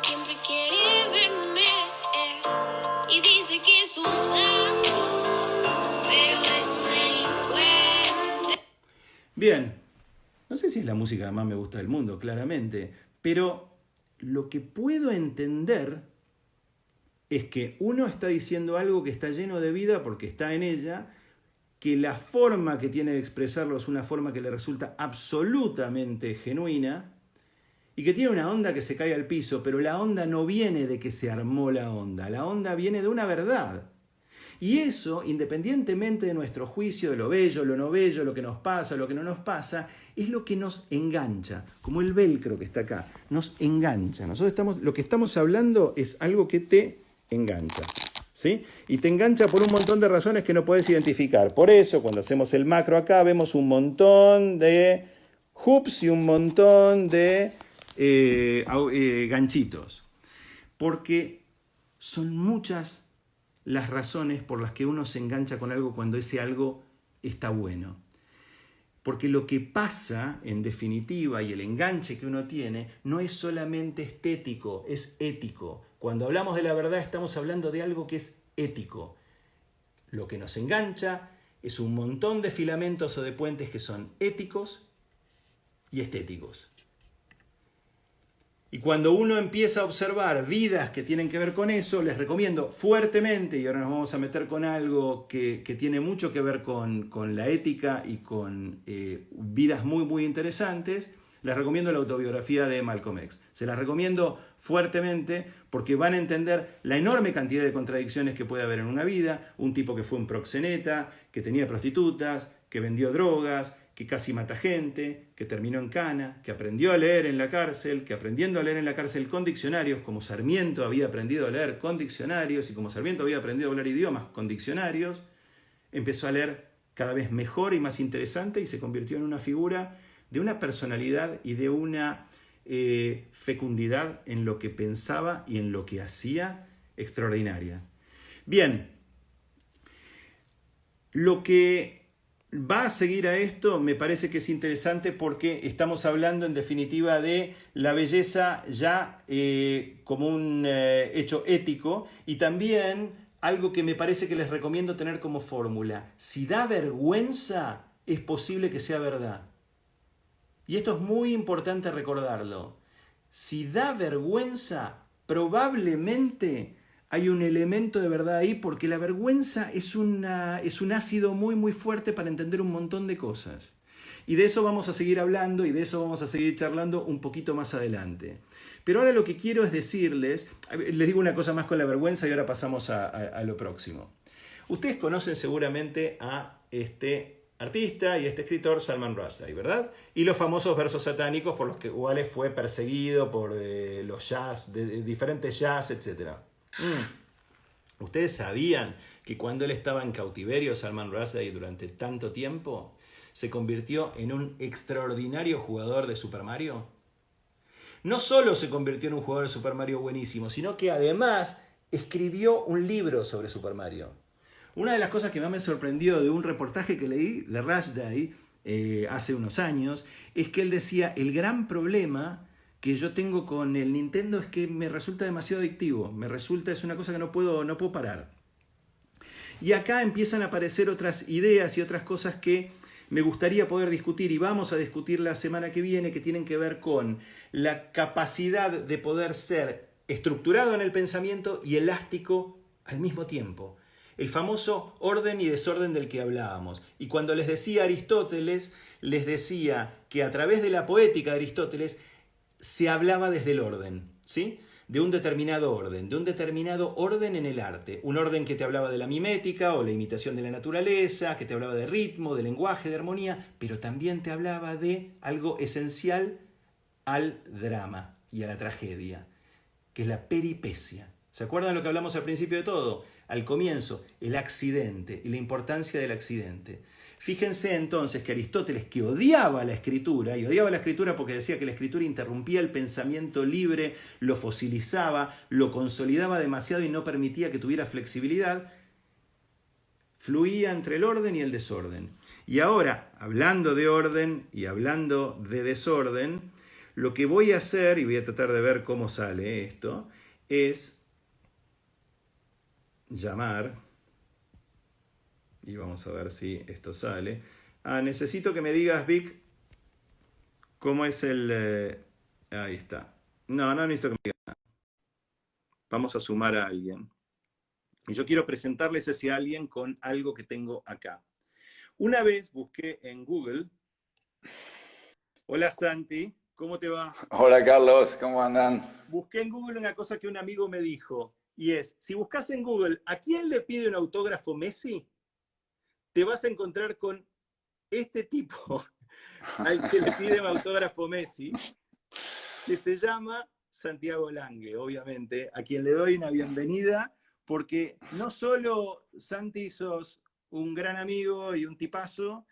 Siempre quiere verme y dice que es un santo, pero es un delincuente. Bien, no sé si es la música que más me gusta del mundo, claramente, pero lo que puedo entender es que uno está diciendo algo que está lleno de vida porque está en ella, que la forma que tiene de expresarlo es una forma que le resulta absolutamente genuina y que tiene una onda que se cae al piso, pero la onda no viene de que se armó la onda viene de una verdad. Y eso, independientemente de nuestro juicio de lo bello, lo no bello, lo que nos pasa, lo que no nos pasa, es lo que nos engancha, como el velcro que está acá, nos engancha. Lo que estamos hablando es algo que te engancha, ¿sí? Y te engancha por un montón de razones que no puedes identificar. Por eso, cuando hacemos el macro acá, vemos un montón de hoops y un montón de ganchitos. Porque son muchas las razones por las que uno se engancha con algo cuando ese algo está bueno. Porque lo que pasa, en definitiva, y el enganche que uno tiene, no es solamente estético, es ético. Cuando hablamos de la verdad, estamos hablando de algo que es ético. Lo que nos engancha es un montón de filamentos o de puentes que son éticos y estéticos. Y cuando uno empieza a observar vidas que tienen que ver con eso, les recomiendo fuertemente, y ahora nos vamos a meter con algo que tiene mucho que ver con la ética y con vidas muy, muy interesantes, les recomiendo la autobiografía de Malcolm X. Se las recomiendo fuertemente porque van a entender la enorme cantidad de contradicciones que puede haber en una vida. Un tipo que fue un proxeneta, que tenía prostitutas, que vendió drogas, que casi mata gente, que terminó en cana, que aprendió a leer en la cárcel, que aprendiendo a leer en la cárcel con diccionarios, como Sarmiento había aprendido a leer con diccionarios y como Sarmiento había aprendido a hablar idiomas con diccionarios, empezó a leer cada vez mejor y más interesante y se convirtió en una figura de una personalidad y de una fecundidad en lo que pensaba y en lo que hacía extraordinaria. Bien, lo que va a seguir a esto me parece que es interesante porque estamos hablando en definitiva de la belleza ya como un hecho ético y también algo que me parece que les recomiendo tener como fórmula. Si da vergüenza, es posible que sea verdad. Y esto es muy importante recordarlo. Si da vergüenza, probablemente hay un elemento de verdad ahí, porque la vergüenza es un ácido muy, muy fuerte para entender un montón de cosas. Y de eso vamos a seguir hablando y de eso vamos a seguir charlando un poquito más adelante. Pero ahora lo que quiero es decirles, les digo una cosa más con la vergüenza y ahora pasamos a lo próximo. Ustedes conocen seguramente a este artista y este escritor Salman Rushdie, ¿verdad? Y los famosos versos satánicos por los cuales fue perseguido por los jazz, de diferentes jazz, etc. ¿Ustedes sabían que cuando él estaba en cautiverio, Salman Rushdie, durante tanto tiempo, se convirtió en un extraordinario jugador de Super Mario? No solo se convirtió en un jugador de Super Mario buenísimo, sino que además escribió un libro sobre Super Mario. Una de las cosas que más me sorprendió de un reportaje que leí de Rushdie hace unos años es que él decía: el gran problema que yo tengo con el Nintendo es que me resulta demasiado adictivo, es una cosa que no puedo parar. Y acá empiezan a aparecer otras ideas y otras cosas que me gustaría poder discutir, y vamos a discutir la semana que viene, que tienen que ver con la capacidad de poder ser estructurado en el pensamiento y elástico al mismo tiempo. El famoso orden y desorden del que hablábamos. Y cuando les decía Aristóteles, les decía que a través de la poética de Aristóteles se hablaba desde el orden, ¿sí? De un determinado orden en el arte. Un orden que te hablaba de la mimética o la imitación de la naturaleza, que te hablaba de ritmo, de lenguaje, de armonía, pero también te hablaba de algo esencial al drama y a la tragedia, que es la peripecia. ¿Se acuerdan lo que hablamos al principio de todo? Al comienzo, el accidente y la importancia del accidente. Fíjense entonces que Aristóteles, que odiaba la escritura, y odiaba la escritura porque decía que la escritura interrumpía el pensamiento libre, lo fosilizaba, lo consolidaba demasiado y no permitía que tuviera flexibilidad, fluía entre el orden y el desorden. Y ahora, hablando de orden y hablando de desorden, lo que voy a hacer, y voy a tratar de ver cómo sale esto, es llamar, y vamos a ver si esto sale. Necesito que me digas, Vic, cómo es el... ahí está. No necesito que me digas nada. Vamos a sumar a alguien. Y yo quiero presentarles a ese alguien con algo que tengo acá. Una vez busqué en Google... Hola Santi, ¿cómo te va? Hola Carlos, ¿cómo andan? Busqué en Google una cosa que un amigo me dijo, y es, si buscas en Google, ¿a quién le pide un autógrafo Messi? Te vas a encontrar con este tipo al que le pide un autógrafo Messi, que se llama Santiago Lange, obviamente, a quien le doy una bienvenida, porque no solo, Santi, sos un gran amigo y un tipazo,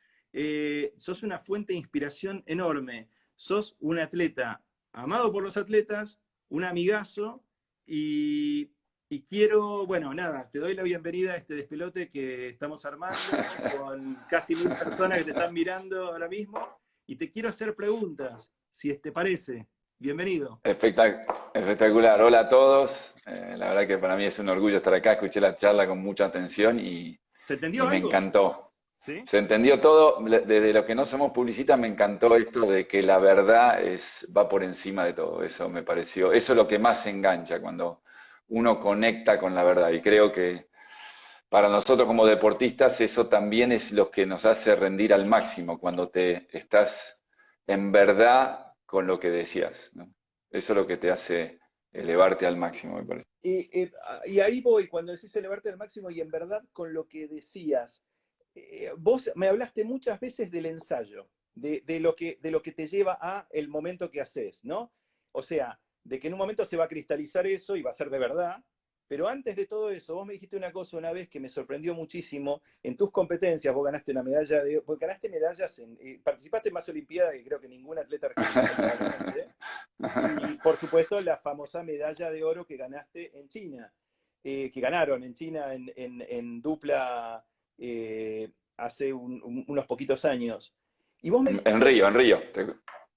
sos una fuente de inspiración enorme, sos un atleta amado por los atletas, un amigazo, y quiero, bueno, nada, te doy la bienvenida a este despelote que estamos armando con casi 1000 personas que te están mirando ahora mismo, y te quiero hacer preguntas, si te parece. Bienvenido. Espectacular. Hola a todos. La verdad que para mí es un orgullo estar acá. Escuché la charla con mucha atención y ¿Se entendió me algo? encantó. ¿Sí? Se entendió todo. Desde los que no somos publicistas me encantó esto de que la verdad va por encima de todo. Eso me pareció. Eso es lo que más engancha cuando uno conecta con la verdad. Y creo que para nosotros como deportistas eso también es lo que nos hace rendir al máximo cuando te estás en verdad con lo que decías, ¿no? Eso es lo que te hace elevarte al máximo, me parece. Y ahí voy, cuando decís elevarte al máximo y en verdad con lo que decías, vos me hablaste muchas veces del ensayo, de lo que te lleva a el momento que haces, ¿no? O sea, de que en un momento se va a cristalizar eso y va a ser de verdad, pero antes de todo eso, vos me dijiste una cosa una vez que me sorprendió muchísimo. En tus competencias, vos ganaste una medalla vos ganaste medallas, participaste en más Olimpiadas que creo que ningún atleta argentino. Y por supuesto, la famosa medalla de oro que ganaste en China, que ganaron en China en dupla hace unos poquitos años. Y vos me dijiste, en Río.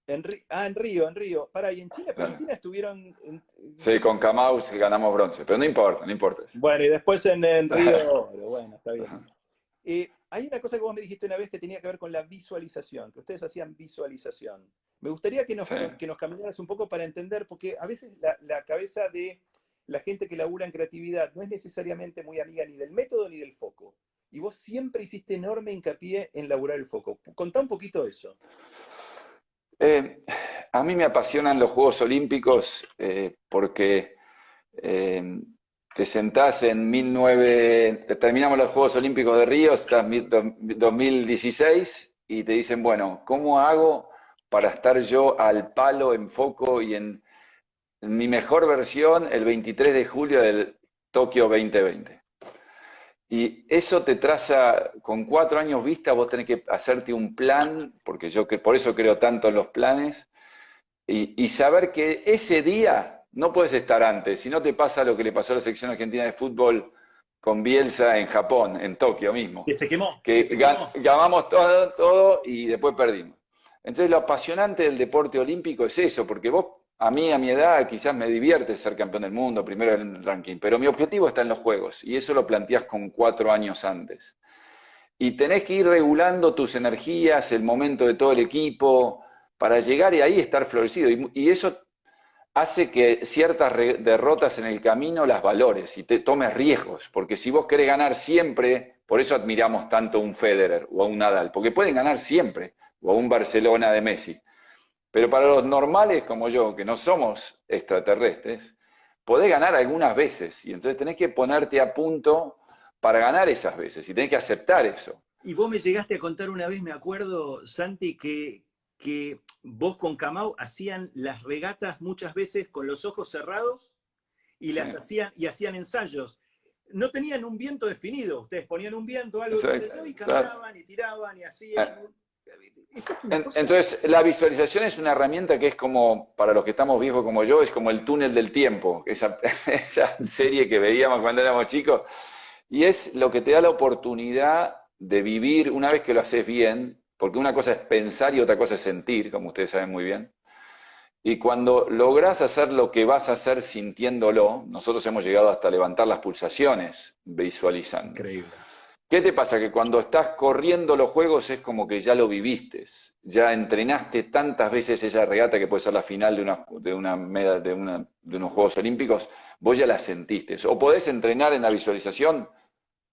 en Río. Pará, y en China, pero en China estuvieron... Sí, con Camaus ganamos bronce, pero no importa. Bueno, y después en Río, bueno, está bien. Hay una cosa que vos me dijiste una vez que tenía que ver con la visualización, que ustedes hacían visualización. Me gustaría Sí. que nos caminaras un poco para entender, porque a veces la cabeza de la gente que labura en creatividad no es necesariamente muy amiga ni del método ni del foco. Y vos siempre hiciste enorme hincapié en laburar el foco. Contá un poquito eso. Eh, a mí me apasionan los Juegos Olímpicos porque te sentás en terminamos los Juegos Olímpicos de Río, estás 2016 y te dicen, bueno, ¿cómo hago para estar yo al palo, en foco y en mi mejor versión el 23 de julio del Tokio 2020? Y eso te traza, con 4 años vista, vos tenés que hacerte un plan, porque por eso creo tanto en los planes, y saber que ese día no puedes estar antes, si no te pasa lo que le pasó a la selección argentina de fútbol con Bielsa en Japón, en Tokio mismo, Que se quemó. que Se quemó. ganamos todo y después perdimos. Entonces lo apasionante del deporte olímpico es eso, porque vos, a mí, a mi edad, quizás me divierte ser campeón del mundo, primero en el ranking, pero mi objetivo está en los Juegos, y eso lo planteás con 4 años antes. Y tenés que ir regulando tus energías, el momento de todo el equipo, para llegar y ahí estar florecido. Y eso hace que ciertas derrotas en el camino las valores y te tomes riesgos, porque si vos querés ganar siempre, por eso admiramos tanto a un Federer o a un Nadal, porque pueden ganar siempre, o a un Barcelona de Messi. Pero para los normales como yo, que no somos extraterrestres, podés ganar algunas veces y entonces tenés que ponerte a punto para ganar esas veces y tenés que aceptar eso. Y vos me llegaste a contar una vez, me acuerdo, Santi, que vos con Kamau hacían las regatas muchas veces con los ojos cerrados y las hacían ensayos. No tenían un viento definido, ustedes ponían un viento, algo y caminaban y tiraban y hacían. Entonces, la visualización es una herramienta que es como, para los que estamos viejos como yo, es como el túnel del tiempo, esa serie que veíamos cuando éramos chicos, y es lo que te da la oportunidad de vivir una vez que lo haces bien, porque una cosa es pensar y otra cosa es sentir, como ustedes saben muy bien. Y cuando lográs hacer lo que vas a hacer sintiéndolo, nosotros hemos llegado hasta levantar las pulsaciones visualizando. Increíble. ¿Qué te pasa? Que cuando estás corriendo los juegos es como que ya lo viviste, ya entrenaste tantas veces esa regata que puede ser la final de unos Juegos Olímpicos, vos ya la sentiste. O podés entrenar en la visualización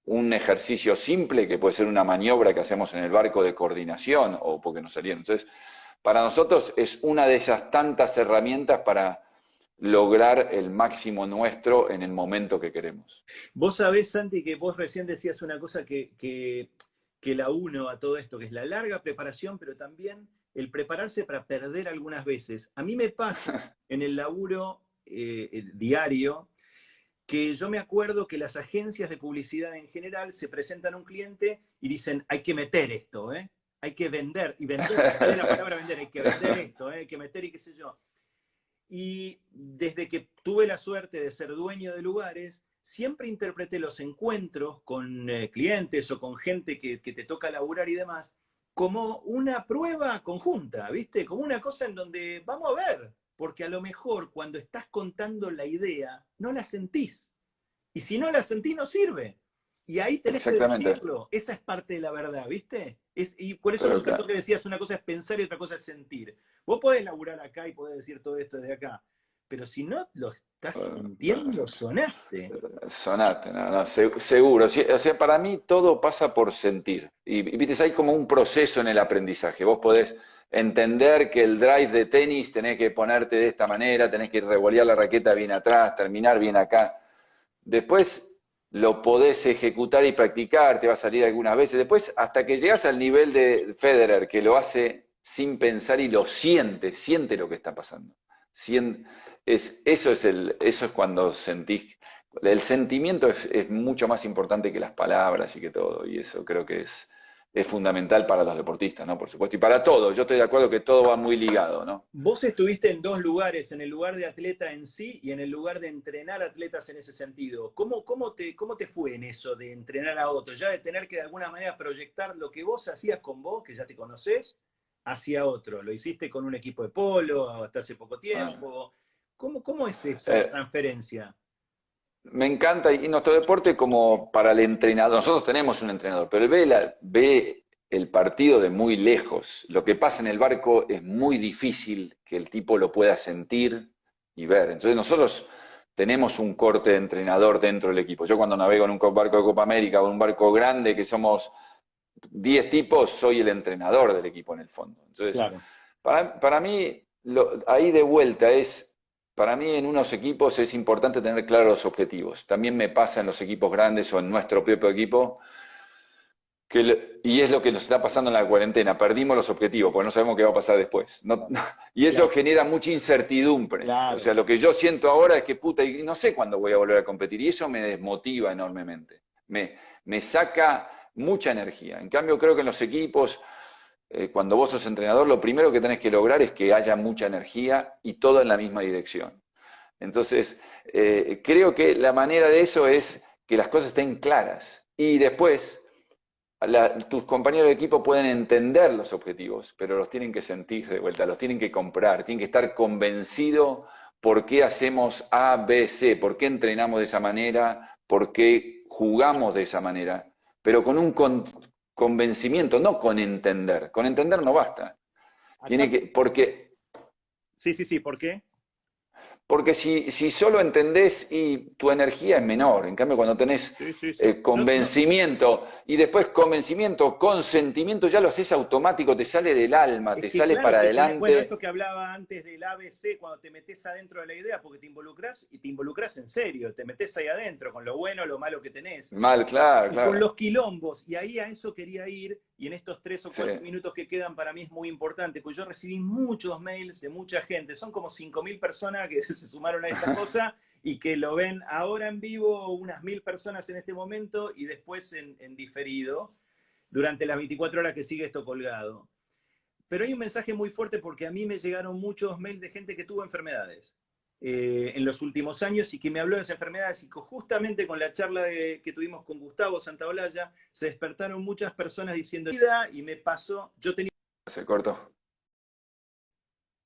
un ejercicio simple que puede ser una maniobra que hacemos en el barco de coordinación o porque nos salieron. Entonces, para nosotros es una de esas tantas herramientas para lograr el máximo nuestro en el momento que queremos. Vos sabés, Santi, que vos recién decías una cosa que la uno a todo esto, que es la larga preparación, pero también el prepararse para perder algunas veces. A mí me pasa en el laburo diario que yo me acuerdo que las agencias de publicidad en general se presentan a un cliente y dicen, hay que meter esto, hay que vender, y vender, sale la palabra vender, hay que vender esto, hay que meter y qué sé yo. Y desde que tuve la suerte de ser dueño de lugares, siempre interpreté los encuentros con clientes o con gente que te toca laburar y demás, como una prueba conjunta, ¿viste? Como una cosa en donde vamos a ver, porque a lo mejor cuando estás contando la idea, no la sentís. Y si no la sentís, no sirve. Y ahí tenés que decirlo. Esa es parte de la verdad, ¿viste? Y por eso me encantó que decías, una cosa es pensar y otra cosa es sentir. Vos podés laburar acá y podés decir todo esto desde acá, pero si no lo estás sintiendo, sonaste. Sonaste, no, seguro. O sea, para mí todo pasa por sentir. Y viste, hay como un proceso en el aprendizaje. Vos podés entender que el drive de tenis tenés que ponerte de esta manera, tenés que revolear la raqueta bien atrás, terminar bien acá. Después lo podés ejecutar y practicar, te va a salir algunas veces. Después, hasta que llegas al nivel de Federer, que lo hace sin pensar y lo siente lo que está pasando. Eso es cuando sentís. El sentimiento es mucho más importante que las palabras y que todo. Y eso creo que es fundamental para los deportistas, ¿no? Por supuesto. Y para todos. Yo estoy de acuerdo que todo va muy ligado, ¿no? Vos estuviste en 2 lugares, en el lugar de atleta en sí y en el lugar de entrenar atletas en ese sentido. ¿Cómo te fue en eso de entrenar a otros? Ya de tener que de alguna manera proyectar lo que vos hacías con vos, que ya te conocés, hacia otro. Lo hiciste con un equipo de polo hasta hace poco tiempo. ¿Cómo es esa transferencia? Me encanta, y nuestro deporte como para el entrenador, nosotros tenemos un entrenador, pero él ve el partido de muy lejos. Lo que pasa en el barco es muy difícil que el tipo lo pueda sentir y ver. Entonces nosotros tenemos un corte de entrenador dentro del equipo. Yo cuando navego en un barco de Copa América o en un barco grande que somos 10 tipos, soy el entrenador del equipo en el fondo. Entonces, Claro. para mí, ahí de vuelta para mí en unos equipos es importante tener claros los objetivos. También me pasa en los equipos grandes o en nuestro propio equipo, y es lo que nos está pasando en la cuarentena, perdimos los objetivos, porque no sabemos qué va a pasar después. Y eso Claro. genera mucha incertidumbre. Claro. O sea, lo que yo siento ahora es que, puta, y no sé cuándo voy a volver a competir, y eso me desmotiva enormemente. Me saca mucha energía. En cambio, creo que en los equipos, cuando vos sos entrenador, lo primero que tenés que lograr es que haya mucha energía y todo en la misma dirección. Entonces, creo que la manera de eso es que las cosas estén claras. Y después, tus compañeros de equipo pueden entender los objetivos, pero los tienen que sentir de vuelta, los tienen que comprar, tienen que estar convencidos por qué hacemos A, B, C, por qué entrenamos de esa manera, por qué jugamos de esa manera, pero con un convencimiento, no con entender. Con entender no basta. Sí, ¿por qué? Porque si solo entendés y tu energía es menor, en cambio cuando tenés Sí. convencimiento y después convencimiento, consentimiento, ya lo haces automático, te sale del alma, Es te que sale claro, para bueno, adelante. eso que hablaba antes del ABC, cuando te metes adentro de la idea, porque te involucras en serio, te metes ahí adentro, con lo bueno, lo malo que tenés. Mal, claro, Y con claro. los quilombos, y ahí a eso quería ir, y en estos 3 o 4 Sí. minutos que quedan para mí es muy importante, pues yo recibí muchos mails de mucha gente, son como 5.000 personas que se sumaron a esta cosa y que lo ven ahora en vivo, unas 1.000 personas en este momento, y después en diferido, durante las 24 horas que sigue esto colgado. Pero hay un mensaje muy fuerte porque a mí me llegaron muchos mails de gente que tuvo enfermedades en los últimos años y que me habló de esas enfermedades y que justamente con la charla que tuvimos con Gustavo Santaolalla se despertaron muchas personas diciendo y me pasó, yo tenía Se cortó.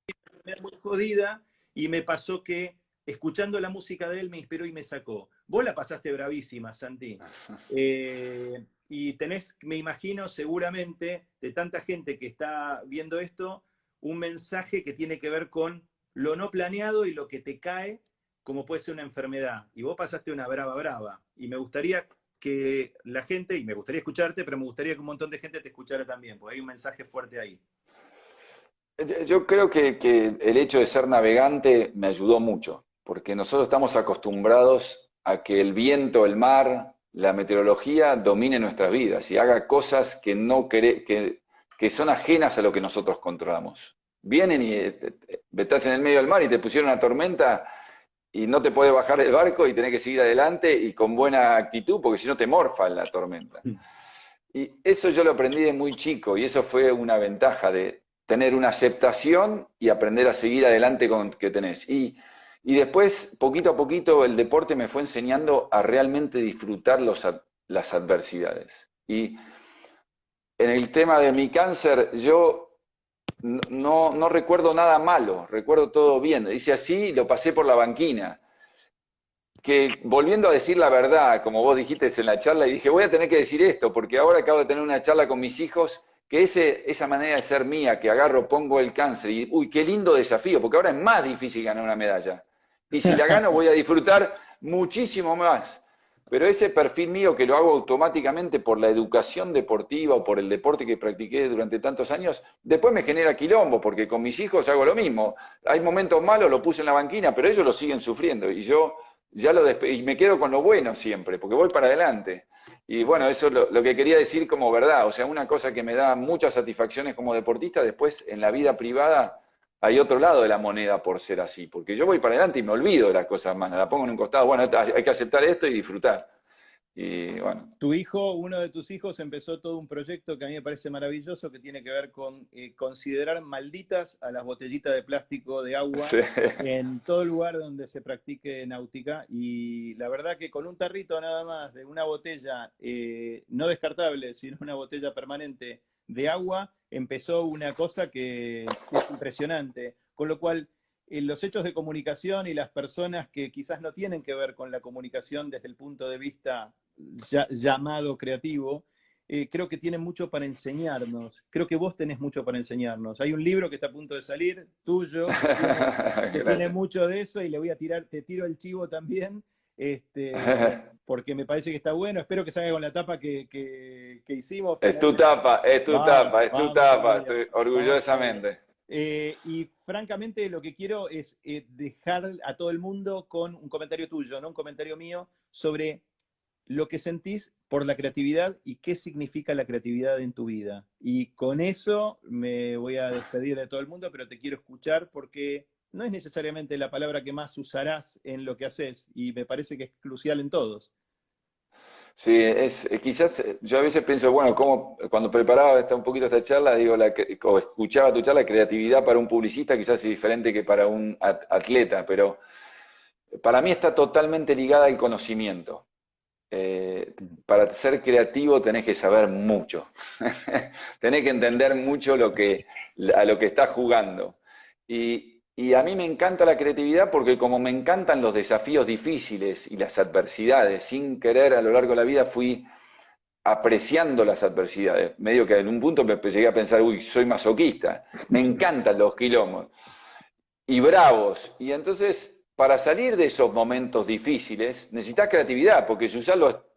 una enfermedad muy jodida y me pasó que escuchando la música de él me inspiró y me sacó. Vos la pasaste bravísima, Santi. Y tenés, me imagino, seguramente, de tanta gente que está viendo esto, un mensaje que tiene que ver con lo no planeado y lo que te cae, como puede ser una enfermedad. Y vos pasaste una brava. Y me gustaría que la gente, y me gustaría escucharte, pero me gustaría que un montón de gente te escuchara también, porque hay un mensaje fuerte ahí. Yo creo que el hecho de ser navegante me ayudó mucho, porque nosotros estamos acostumbrados a que el viento, el mar, la meteorología domine nuestras vidas y haga cosas que son ajenas a lo que nosotros controlamos. Vienen y estás en el medio del mar y te pusieron una tormenta y no te puedes bajar del barco y tenés que seguir adelante y con buena actitud, porque si no te morfa la tormenta. Y eso yo lo aprendí de muy chico y eso fue una ventaja de tener una aceptación y aprender a seguir adelante con que tenés. Y después, poquito a poquito, el deporte me fue enseñando a realmente disfrutar las adversidades. Y en el tema de mi cáncer, yo no recuerdo nada malo, recuerdo todo bien. Hice así, lo pasé por la banquina. Que volviendo a decir la verdad, como vos dijiste en la charla, y dije, voy a tener que decir esto, porque ahora acabo de tener una charla con mis hijos, que esa manera de ser mía, que agarro, pongo el cáncer, y uy, qué lindo desafío, porque ahora es más difícil ganar una medalla. Y si la gano voy a disfrutar muchísimo más. Pero ese perfil mío que lo hago automáticamente por la educación deportiva o por el deporte que practiqué durante tantos años, después me genera quilombo, porque con mis hijos hago lo mismo. Hay momentos malos, lo puse en la banquina, pero ellos lo siguen sufriendo, y yo y me quedo con lo bueno siempre, porque voy para adelante. Y bueno, eso es lo que quería decir como verdad. O sea, una cosa que me da muchas satisfacciones como deportista, después en la vida privada hay otro lado de la moneda por ser así. Porque yo voy para adelante y me olvido de las cosas malas, la pongo en un costado. Bueno, hay que aceptar esto y disfrutar. Y bueno. Tu hijo, uno de tus hijos, empezó todo un proyecto que a mí me parece maravilloso, que tiene que ver con considerar malditas a las botellitas de plástico de agua Sí. en todo lugar donde se practique náutica. Y la verdad que con un tarrito nada más de una botella no descartable, sino una botella permanente de agua, empezó una cosa que es impresionante. Con lo cual, los hechos de comunicación y las personas que quizás no tienen que ver con la comunicación desde el punto de vista llamado creativo, creo que tienen mucho para enseñarnos. Creo que vos tenés mucho para enseñarnos. Hay un libro que está a punto de salir, tuyo, que tiene mucho de eso, y le voy a tirar, te tiro el chivo también, porque me parece que está bueno. Espero que salga con la tapa que hicimos. Es tu tapa, es tu Vamos, tapa, es tu vamos tapa, todavía. estoy orgullosamente. Y francamente lo que quiero es dejar a todo el mundo con un comentario tuyo, no un comentario mío, sobre lo que sentís por la creatividad y qué significa la creatividad en tu vida. Y con eso me voy a despedir de todo el mundo, pero te quiero escuchar porque no es necesariamente la palabra que más usarás en lo que haces, y me parece que es crucial en todos. Sí, quizás yo a veces pienso, bueno, como cuando preparaba un poquito esta charla, digo, o escuchaba tu charla, creatividad para un publicista quizás es diferente que para un atleta, pero para mí está totalmente ligada al conocimiento. Para ser creativo tenés que saber mucho, tenés que entender mucho a lo que estás jugando. Y a mí me encanta la creatividad porque como me encantan los desafíos difíciles y las adversidades, sin querer a lo largo de la vida fui apreciando las adversidades. Medio que en un punto me llegué a pensar, uy, soy masoquista, me encantan los quilombos y bravos. Y entonces, para salir de esos momentos difíciles, necesitas creatividad, porque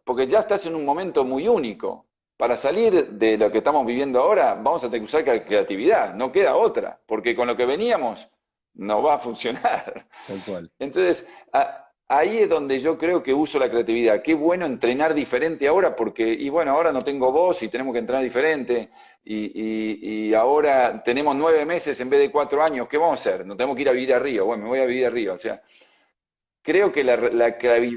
porque ya estás en un momento muy único. Para salir de lo que estamos viviendo ahora, vamos a tener que usar creatividad, no queda otra, porque con lo que veníamos no va a funcionar. Tal cual. Entonces, ahí es donde yo creo que uso la creatividad. Qué bueno entrenar diferente ahora, porque, y bueno, ahora no tengo voz y tenemos que entrenar diferente, y ahora tenemos 9 meses en vez de 4 años, ¿qué vamos a hacer? Nos tenemos que ir a vivir a Río, bueno, me voy a vivir a Río, o sea, creo que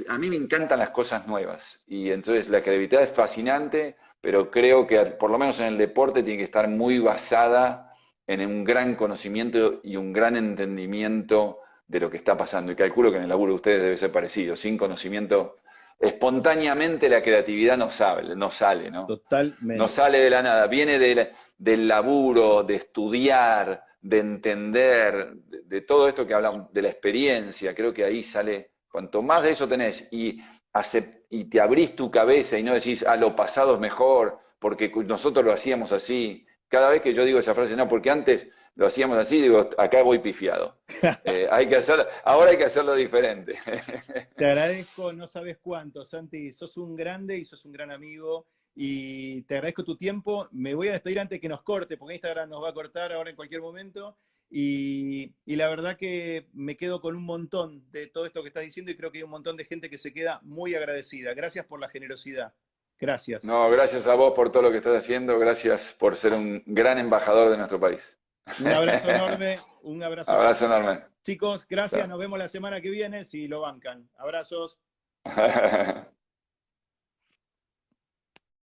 a mí me encantan las cosas nuevas, y entonces la creatividad es fascinante, pero creo que por lo menos en el deporte tiene que estar muy basada en un gran conocimiento y un gran entendimiento de lo que está pasando. Y calculo que en el laburo de ustedes debe ser parecido. Sin conocimiento, espontáneamente la creatividad no sale, ¿no? Totalmente. No sale de la nada. Viene del laburo, de estudiar, de entender, de todo esto que hablamos, de la experiencia. Creo que ahí sale, cuanto más de eso tenés y te abrís tu cabeza y no decís, lo pasado es mejor, porque nosotros lo hacíamos así. Cada vez que yo digo esa frase, no, porque antes lo hacíamos así, digo, acá voy pifiado. Ahora hay que hacerlo diferente. Te agradezco, no sabes cuánto, Santi. Sos un grande y sos un gran amigo. Y te agradezco tu tiempo. Me voy a despedir antes de que nos corte, porque Instagram nos va a cortar ahora en cualquier momento. Y la verdad que me quedo con un montón de todo esto que estás diciendo, y creo que hay un montón de gente que se queda muy agradecida. Gracias por la generosidad. Gracias. No, gracias a vos por todo lo que estás haciendo, gracias por ser un gran embajador de nuestro país. Un abrazo enorme, un abrazo. Abrazo enorme. Chicos, gracias, Chao. nos vemos la semana que viene si lo bancan. Abrazos.